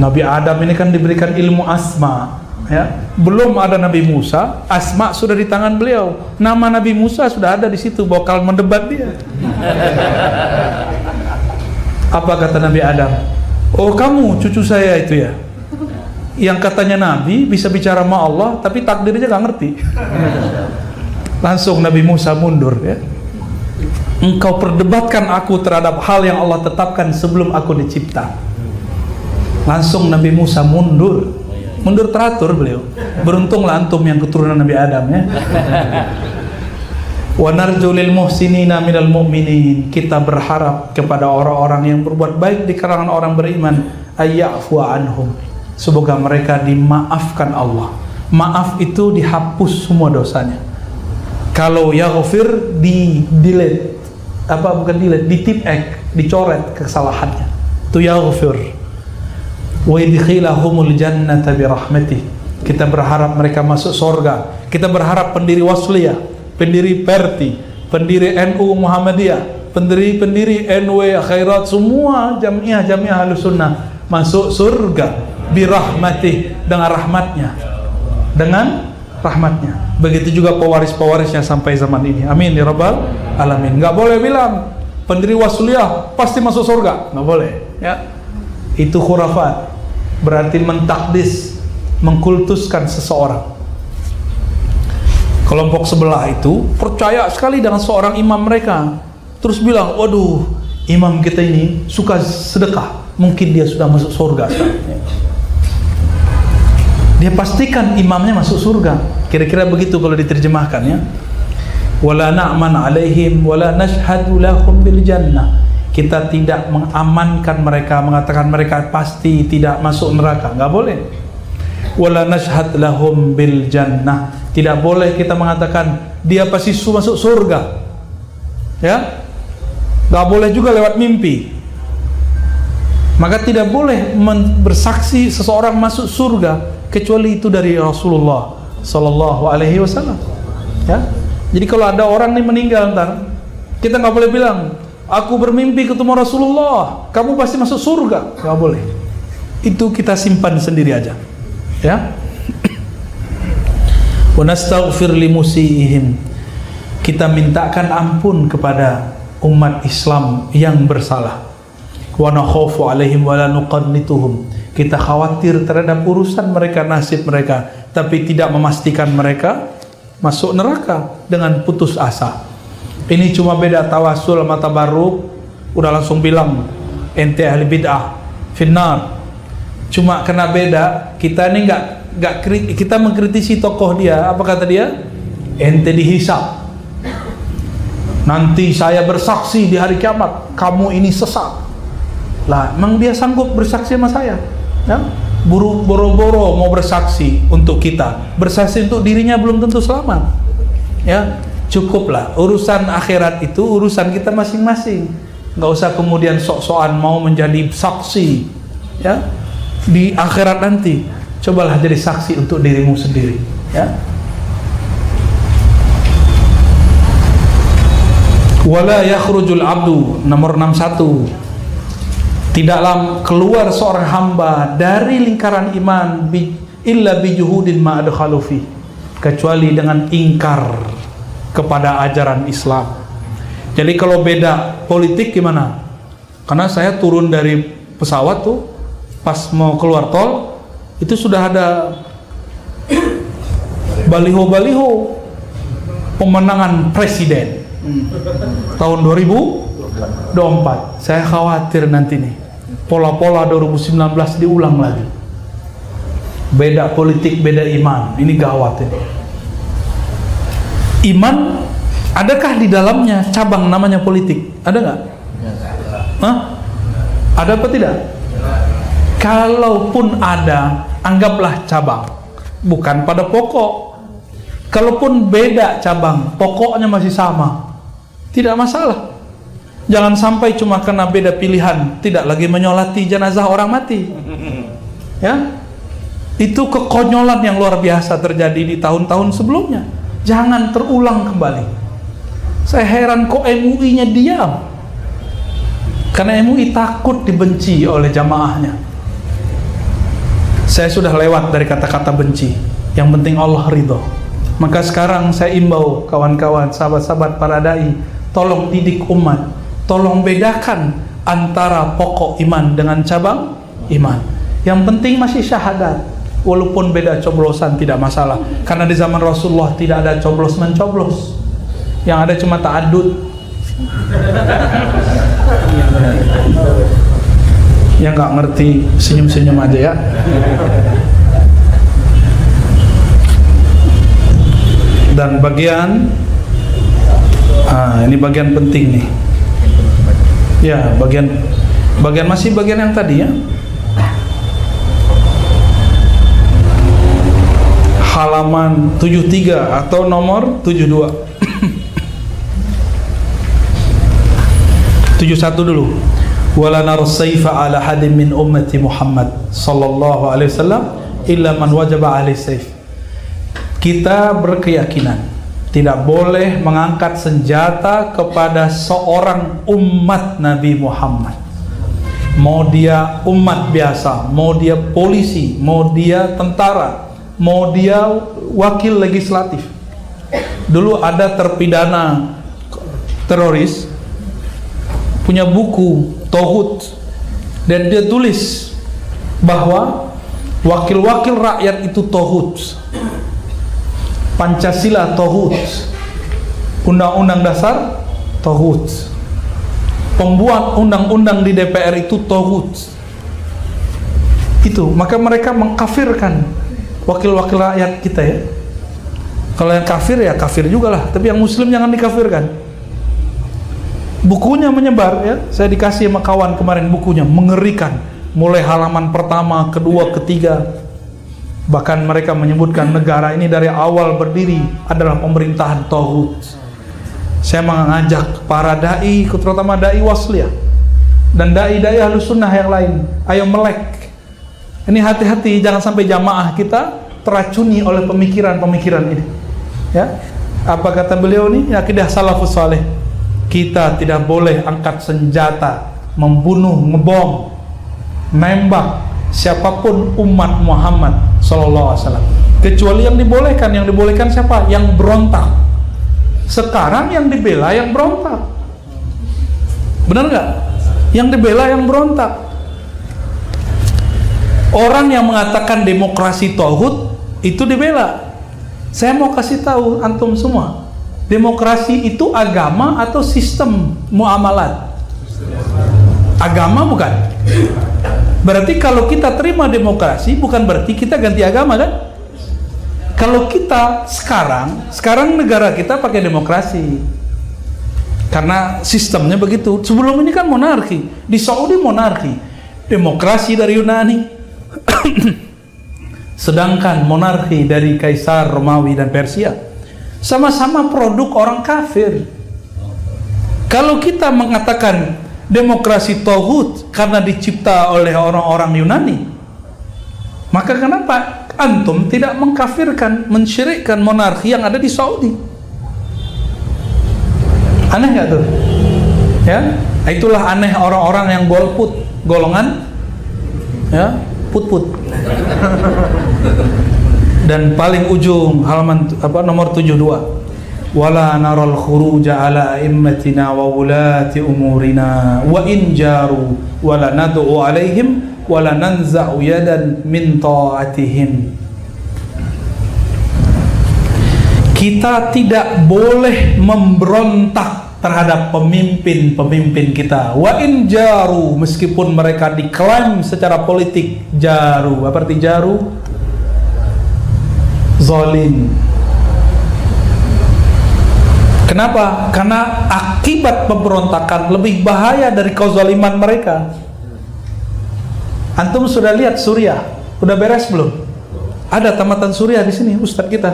Nabi Adam ini kan diberikan ilmu asma ya. Belum ada Nabi Musa, asma sudah di tangan beliau. Nama Nabi Musa sudah ada di situ, bakal mendebat dia. Apa kata Nabi Adam? "Oh, kamu cucu saya itu ya, yang katanya Nabi bisa bicara sama Allah tapi takdirnya gak ngerti." Langsung Nabi Musa mundur ya. "Engkau perdebatkan aku terhadap hal yang Allah tetapkan sebelum aku dicipta." Langsung Nabi Musa mundur teratur beliau. Beruntunglah antum yang keturunan Nabi Adam ya. Wa narju lil muhsinina minal mu'minin. Kita berharap kepada orang-orang yang berbuat baik di kalangan orang beriman, ayya'fu anhum. Semoga mereka dimaafkan Allah. Maaf itu dihapus semua dosanya. Kalau yaghfir di-delete, ditipek, dicoret kesalahannya. Itu yaghfir. Wa yadkhilahumul jannata birahmatih. Kita berharap mereka masuk surga. Kita berharap pendiri Wasliyah, pendiri Perti, pendiri NU Muhammadiyah, pendiri NW Khairat, semua jamiah Ahlus Sunnah masuk surga birahmatih, dengan rahmatnya. Begitu juga pewaris-pewarisnya sampai zaman ini. Amin ya rabbal alamin. Nggak boleh bilang pendiri Wasliyah pasti masuk surga, nggak boleh ya. Itu khurafat, berarti mentakdis, mengkultuskan seseorang. Kelompok sebelah itu percaya sekali dengan seorang imam mereka, terus bilang, waduh, imam kita ini suka sedekah, mungkin dia sudah masuk surga sekarang. Dia pastikan imamnya masuk surga. Kira-kira begitu kalau diterjemahkan ya. Wala na'man alaihim wala nashhadu lahum bil jannah. Kita tidak mengamankan mereka, mengatakan mereka pasti tidak masuk neraka, nggak boleh. Wala nashhad lahum bil jannah. Tidak boleh kita mengatakan dia pasti masuk surga. Ya? Nggak boleh juga lewat mimpi. Maka tidak boleh bersaksi seseorang masuk surga kecuali itu dari Rasulullah Sallallahu Alaihi Wasallam. Ya, jadi kalau ada orang nih meninggal ntar, kita nggak boleh bilang, aku bermimpi ketemu Rasulullah, kamu pasti masuk surga. Nggak boleh. Itu kita simpan sendiri aja. Ya. Wa nastaghfir limusiihim. Kita mintakan ampun kepada umat Islam yang bersalah. Wa nakhafu alaihim wa la nuqannituhum. Kita khawatir terhadap urusan mereka, nasib mereka, tapi tidak memastikan mereka masuk neraka dengan putus asa. Ini cuma beda tawasul sama tabarruk, udah langsung bilang ente ahli bid'ah finnar. Cuma kena beda, kita ini nggak kita mengkritisi tokoh dia. Apa kata dia? Ente dihisab. Nanti saya bersaksi di hari kiamat, kamu ini sesat. Lah, emang dia sanggup bersaksi sama saya? Ya? Boro-boro mau bersaksi untuk kita, bersaksi untuk dirinya belum tentu selamat. Ya, cukuplah. Urusan akhirat itu urusan kita masing-masing. Nggak usah kemudian sok-sokan mau menjadi saksi. Ya, di akhirat nanti, cobalah jadi saksi untuk dirimu sendiri. Ya. Wala yakhrujul abdu, nomor 61. Tidaklah keluar seorang hamba dari lingkaran iman illa bijuhudin ma adkhalu fi, kecuali dengan ingkar kepada ajaran Islam. Jadi kalau beda politik gimana? Karena saya turun dari pesawat tuh, pas mau keluar tol itu sudah ada baliho-baliho pemenangan presiden tahun 2024. Saya khawatir nanti nih pola-pola 2019 diulang lagi. Beda politik, beda iman. Ini gawat ini. Iman, adakah di dalamnya cabang namanya politik? Ada nggak? Hah? Ada apa tidak? Kalaupun ada, anggaplah cabang, bukan pada pokok. Kalaupun beda cabang, pokoknya masih sama, tidak masalah. Jangan sampai cuma karena beda pilihan tidak lagi menyolati jenazah orang mati. Ya, itu kekonyolan yang luar biasa terjadi di tahun-tahun sebelumnya. Jangan terulang kembali. Saya heran kok MUI-nya diam. Karena MUI takut dibenci oleh jamaahnya. Saya sudah lewat dari kata-kata benci. Yang penting Allah ridho. Maka sekarang saya imbau kawan-kawan, sahabat-sahabat para dai, tolong didik umat, tolong bedakan antara pokok iman dengan cabang iman. Yang penting masih syahadat, walaupun beda coblosan tidak masalah. Karena di zaman Rasulullah tidak ada coblos-mencoblos, yang ada cuma ta'adud. Yang nggak ngerti senyum-senyum aja ya. Dan bagian ini bagian penting nih. Ya, bagian masih bagian yang tadi ya. Halaman 73 atau nomor 72. 71 dulu. Wala narsaifa ala hadin min ummati Muhammad sallallahu alaihi wasallam illa man wajaba alaihi saif. Kita berkeyakinan tidak boleh mengangkat senjata kepada seorang umat Nabi Muhammad. Mau dia umat biasa, mau dia polisi, mau dia tentara, mau dia wakil legislatif. Dulu ada terpidana teroris punya buku Tauhid, dan dia tulis bahwa wakil-wakil rakyat itu Tauhid, Pancasila Tauhid, Undang-Undang Dasar Tauhid, pembuat undang-undang di DPR itu Tauhid. Itu, maka mereka mengkafirkan wakil-wakil rakyat kita ya. Kalau yang kafir ya kafir juga lah, tapi yang muslim jangan dikafirkan. Bukunya menyebar ya, saya dikasih sama kawan kemarin bukunya, mengerikan. Mulai halaman pertama, kedua, ketiga. Bahkan mereka menyebutkan negara ini dari awal berdiri adalah pemerintahan Tauhid. Saya mengajak para dai, terutama dai wasliyah, dan dai-dai Ahlus Sunnah yang lain, ayo melek. Ini hati-hati, jangan sampai jamaah kita teracuni oleh pemikiran-pemikiran ini. Ya, apa kata beliau nih? Akidah salafus saleh. Kita tidak boleh angkat senjata, membunuh, ngebom, nembak siapapun umat Muhammad sallallahu alaihi wasallam. Kecuali yang dibolehkan siapa? Yang berontak. Sekarang yang dibela yang berontak. Benar nggak? Yang dibela yang berontak. Orang yang mengatakan demokrasi tauhid itu dibela. Saya mau kasih tahu antum semua, demokrasi itu agama atau sistem muamalat? Agama bukan? Berarti kalau kita terima demokrasi bukan berarti kita ganti agama kan? Kalau kita sekarang negara kita pakai demokrasi karena sistemnya begitu. Sebelum ini kan monarki. Di Saudi monarki, demokrasi dari Yunani. Sedangkan monarki dari Kaisar Romawi dan Persia sama-sama produk orang kafir. Kalau kita mengatakan demokrasi tauhid karena dicipta oleh orang-orang Yunani, maka kenapa antum tidak mengkafirkan, mensyirikkan monarki yang ada di Saudi? Aneh nggak tuh? Ya, itulah aneh orang-orang yang golput, golongan ya put-put. Dan paling ujung halaman nomor 72, wala naral khuruja ala a'immatina wa ulati umurina wa in jaru wala nad'u alaihim wala nanza'u yadan min ta'atihim. Kita tidak boleh memberontak terhadap pemimpin-pemimpin kita. Wa in jaru, meskipun mereka diklaim secara politik jaru. Apa arti jaru? Zalim. Kenapa? Karena akibat pemberontakan lebih bahaya dari kezaliman mereka. Antum sudah lihat Suriah? Udah beres belum? Ada tamatan Suriah di sini, Ustadz kita.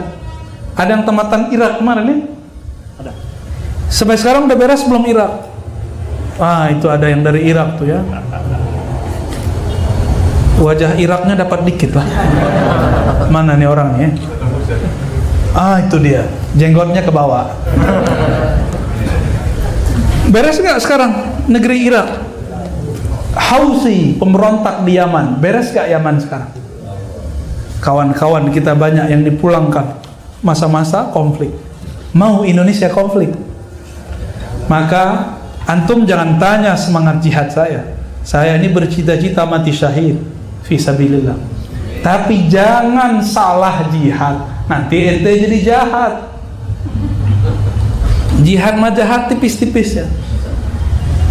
Ada yang tamatan Irak kemarin ya? Ada. Sampai sekarang udah beres belum Irak? Ah, itu ada yang dari Irak tuh ya. Wajah Iraknya dapat dikit lah. Mana nih orangnya? Ah, itu dia. Jenggotnya ke bawah. Beres nggak sekarang negeri Irak? Houthi, pemberontak di Yaman. Beres nggak Yaman sekarang? Kawan-kawan kita banyak yang dipulangkan masa-masa konflik. Mau Indonesia konflik? Maka antum jangan tanya semangat jihad saya. Saya ini bercita-cita mati syahid fi sabilillah. Tapi jangan salah jihad, nanti ente jadi jahat. Jihad mah jahat tipis-tipis ya.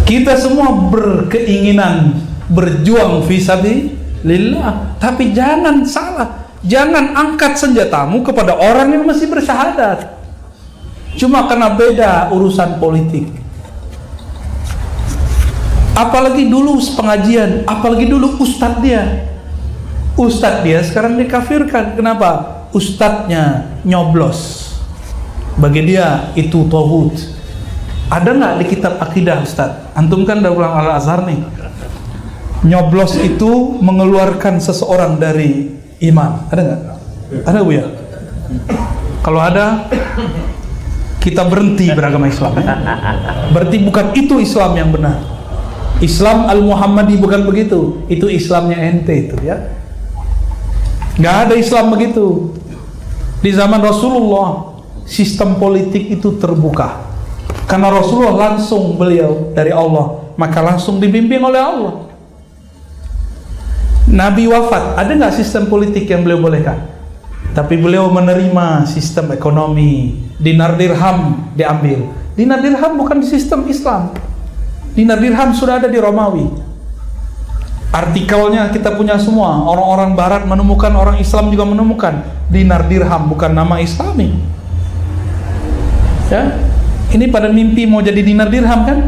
Kita semua berkeinginan berjuang fi sabilillah, tapi jangan salah. Jangan angkat senjatamu kepada orang yang masih bersyahadat cuma karena beda urusan politik. Apalagi dulu pengajian, apalagi dulu ustadz dia sekarang dikafirkan. Kenapa? Ustadznya nyoblos, bagi dia itu tauhid. Ada nggak di kitab akidah Ustadz? Antum kan udah ulang Al-Azhar nih. Nyoblos itu mengeluarkan seseorang dari iman. Ada nggak? Ada Bu ya? Kalau ada, kita berhenti beragama Islam ya? Berarti bukan itu Islam yang benar. Islam Al-Muhammadi bukan begitu. Itu Islamnya ente itu ya. Nggak ada Islam begitu. Di zaman Rasulullah sistem politik itu terbuka karena Rasulullah langsung beliau dari Allah, maka langsung dibimbing oleh Allah. Nabi wafat, ada nggak sistem politik yang beliau bolehkan? Tapi beliau menerima sistem ekonomi. Dinar dirham diambil. Dinar dirham bukan di sistem Islam. Dinar dirham sudah ada di Romawi. Artikelnya kita punya semua. Orang-orang Barat menemukan, orang Islam juga menemukan. Dinar dirham bukan nama Islami. Ya, ini pada mimpi mau jadi dinar dirham kan?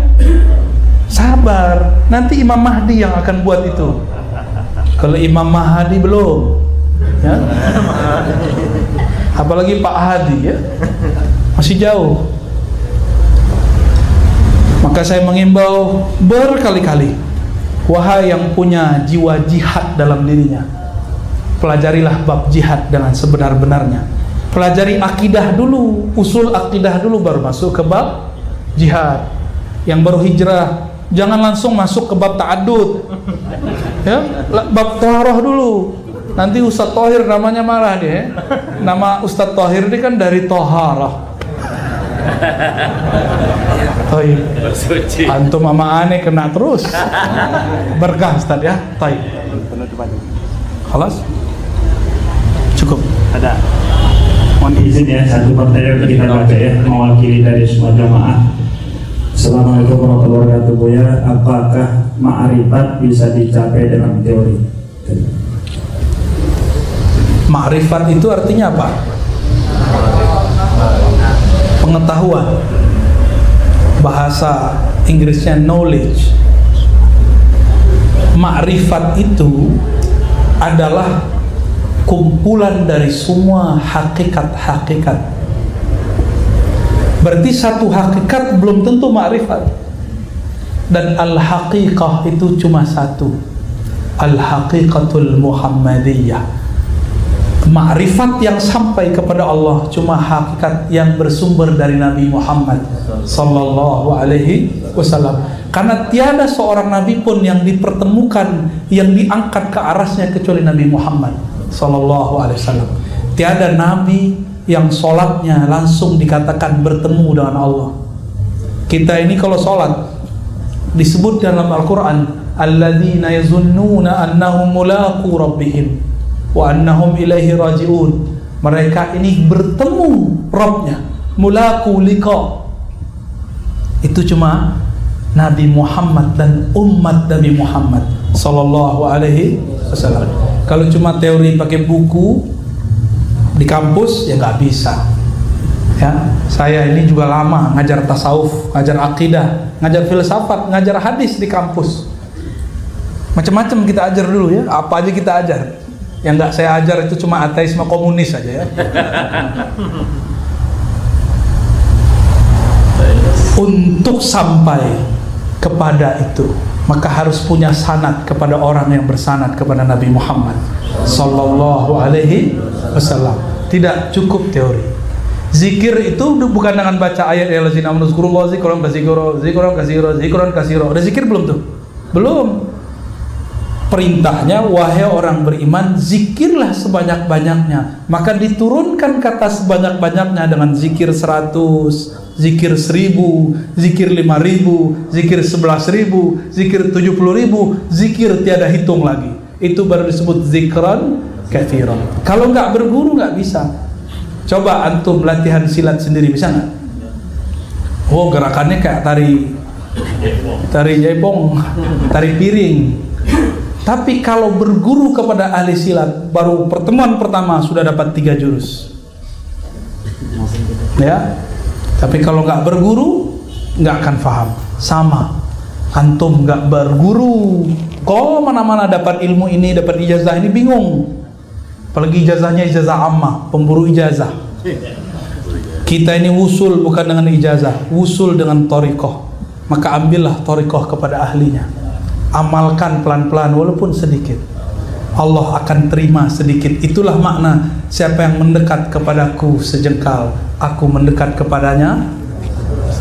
Sabar, nanti Imam Mahdi yang akan buat itu. Kalau Imam Mahdi belum, ya. Apalagi Pak Hadi ya, masih jauh. Maka saya mengimbau berkali-kali, Wahai yang punya jiwa jihad dalam dirinya, pelajarilah bab jihad dengan sebenar-benarnya. Pelajari akidah dulu, usul akidah dulu, baru masuk ke bab jihad. Yang baru hijrah jangan langsung masuk ke bab ta'addud, ya, bab taharah dulu. Nanti Ustadz Thohir namanya marah dia. Nama Ustadz Thohir ini kan dari taharah. Taib. Antum sama aneh kena terus. Berkah Ustaz ya. Taib. Khalas? Cukup. Ada. Mohon izin ya, satu pertanyaan kita baca ya, mewakili dari semua jamaah. Assalamualaikum warahmatullahi wabarakatuh. Buya, apakah ma'rifat bisa dicapai dengan teori? Ma'rifat itu artinya apa? Pengetahuan. Bahasa Inggrisnya knowledge. Ma'rifat itu adalah kumpulan dari semua hakikat-hakikat. Berarti satu hakikat belum tentu ma'rifat. Dan al-haqiqah itu cuma satu, al-haqiqatul Muhammadiyah. Ma'rifat yang sampai kepada Allah cuma hakikat yang bersumber dari Nabi Muhammad sallallahu alaihi wasallam. Karena tiada seorang nabi pun yang dipertemukan, yang diangkat ke arasnya kecuali Nabi Muhammad sallallahu alaihi wasallam. Tiada nabi yang sholatnya langsung dikatakan bertemu dengan Allah. Kita ini kalau sholat disebut dalam Al-Quran, alladzina yazunnuna annahum mulaqu rabbihim wa annahum ilaihi raji'un. Mereka ini bertemu Rabbnya, mulaqu liqa. Itu cuma Nabi Muhammad dan umat Nabi Muhammad sallallahu alaihi wasallam. Kalau cuma teori pakai buku di kampus ya nggak bisa. Ya, saya ini juga lama ngajar tasawuf, ngajar akidah, ngajar filsafat, ngajar hadis di kampus. Macam-macam kita ajar dulu ya, apa aja kita ajar. Yang nggak saya ajar itu cuma ateisme komunis saja ya. Untuk sampai kepada itu, maka harus punya sanad kepada orang yang bersanad kepada Nabi Muhammad sallallahu alaihi wasallam. Tidak cukup teori. Zikir itu bukan dengan baca ayat ya lazina amnuzkurullah zikran katsira, zikran katsira, zikran katsira. Udah zikir belum tuh? Belum. Perintahnya, wahai orang beriman, zikirlah sebanyak-banyaknya. Maka diturunkan kata sebanyak-banyaknya dengan zikir 100, zikir 1000, zikir 5000, zikir 11.000, zikir 70.000, zikir tiada hitung lagi. Itu baru disebut zikran katsiran. Kalau nggak berguru nggak bisa. Coba antum latihan silat sendiri, bisa nggak? Oh, gerakannya kayak tari jaipong, tari piring. Tapi kalau berguru kepada ahli silat, baru pertemuan pertama sudah dapat 3 jurus. Ya. Tapi kalau nggak berguru, nggak akan paham. Sama. Antum nggak berguru, kok mana-mana dapat ilmu ini, dapat ijazah ini, bingung. Apalagi ijazahnya ijazah ammah, pemburu ijazah. Kita ini wusul bukan dengan ijazah, wusul dengan thariqah. Maka ambillah thariqah kepada ahlinya. Amalkan pelan-pelan walaupun sedikit. Allah akan terima sedikit. Itulah makna siapa yang mendekat kepadaku sejengkal, aku mendekat kepadanya.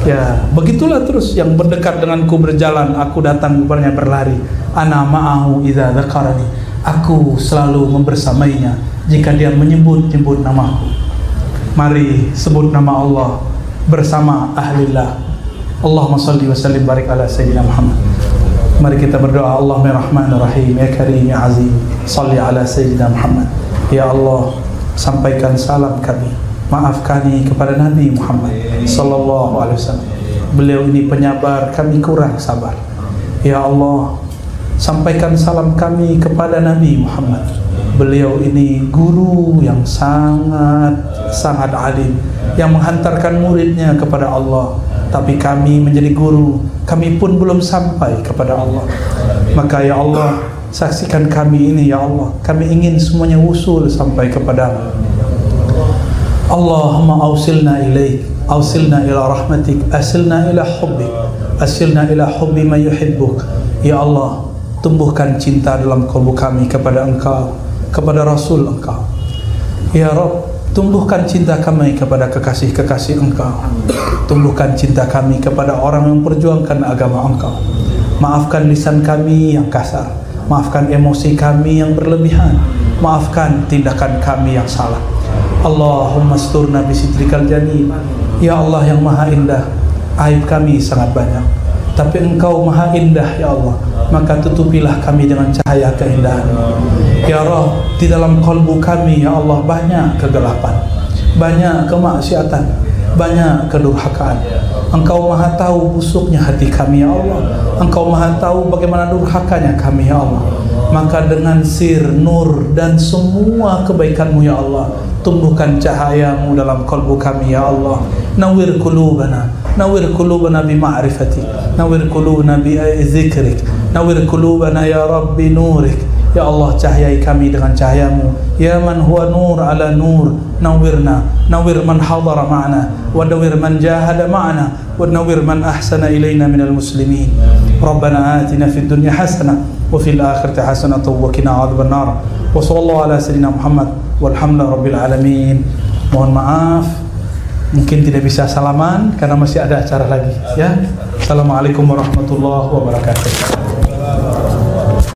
Ya, begitulah terus yang berdekat denganku berjalan, aku datang kepadanya berlari. Ana ma'ahu idza dzakarani. Aku selalu membersamainya jika dia menyebut-nyebut namaku. Mari sebut nama Allah bersama ahlillah. Allahumma salli wa sallim barik ala sayyidina Muhammad. Mari kita berdoa. Allahumma rahmanir rahim ya karim ya azim, salli ala sayyidina Muhammad. Ya Allah, sampaikan salam kami, maafkani kepada Nabi Muhammad sallallahu alaihi wasallam. Beliau ini penyabar, kami kurang sabar. Ya Allah, sampaikan salam kami kepada Nabi Muhammad. Beliau ini guru yang sangat alim, yang menghantarkan muridnya kepada Allah. Tapi kami menjadi guru, kami pun belum sampai kepada Allah. Maka ya Allah, saksikan kami ini ya Allah. Kami ingin semuanya usul sampai kepada Allahumma awsilna ilaik, awsilna ila rahmatik, asilna ila hubbik, asilna ila hubbi man yuhibbuk. Ya Allah, tumbuhkan cinta dalam kalbu kami kepada Engkau, kepada Rasul Engkau. Ya Rabb, tumbuhkan cinta kami kepada kekasih-kekasih Engkau. Tumbuhkan cinta kami kepada orang yang memperjuangkan agama Engkau. Maafkan lisan kami yang kasar, maafkan emosi kami yang berlebihan, maafkan tindakan kami yang salah. Allahumma asturna bisitrikal jamil. Ya Allah yang maha indah, aib kami sangat banyak, tapi Engkau maha indah ya Allah, maka tutupilah kami dengan cahaya keindahan. Ya Rabb, di dalam kalbu kami ya Allah banyak kegelapan, banyak kemaksiatan, banyak kedurhakaan. Engkau maha tahu busuknya hati kami ya Allah, Engkau maha tahu bagaimana durhakanya kami ya Allah. Maka dengan sir, nur dan semua kebaikan-Mu ya Allah, tumbuhkan cahaya-Mu dalam kalbu kami ya Allah. Nawwir qulubana, nawwir qulubana bi ma'rifati, nawwir qulubana bi dzikrik, nawwir qulubana ya Rabbi nurik. Ya Allah, cahayai kami dengan cahaya-Mu. Ya man huwa nur ala nur, nawwirna, nawwir man hadara ma'ana, wa nawwir man jahada ma'ana, wa nawwir man ahsana ilayna minal muslimin. Rabbana atina fid dunya hasanah wa fil akhirati hasanah wa qina adzaban nar. Wa sallallahu ala sayyidina Muhammad walhamdulillahi rabbil alamin. Mohon maaf, mungkin tidak bisa salaman karena masih ada acara lagi ya. Assalamualaikum warahmatullahi wabarakatuh.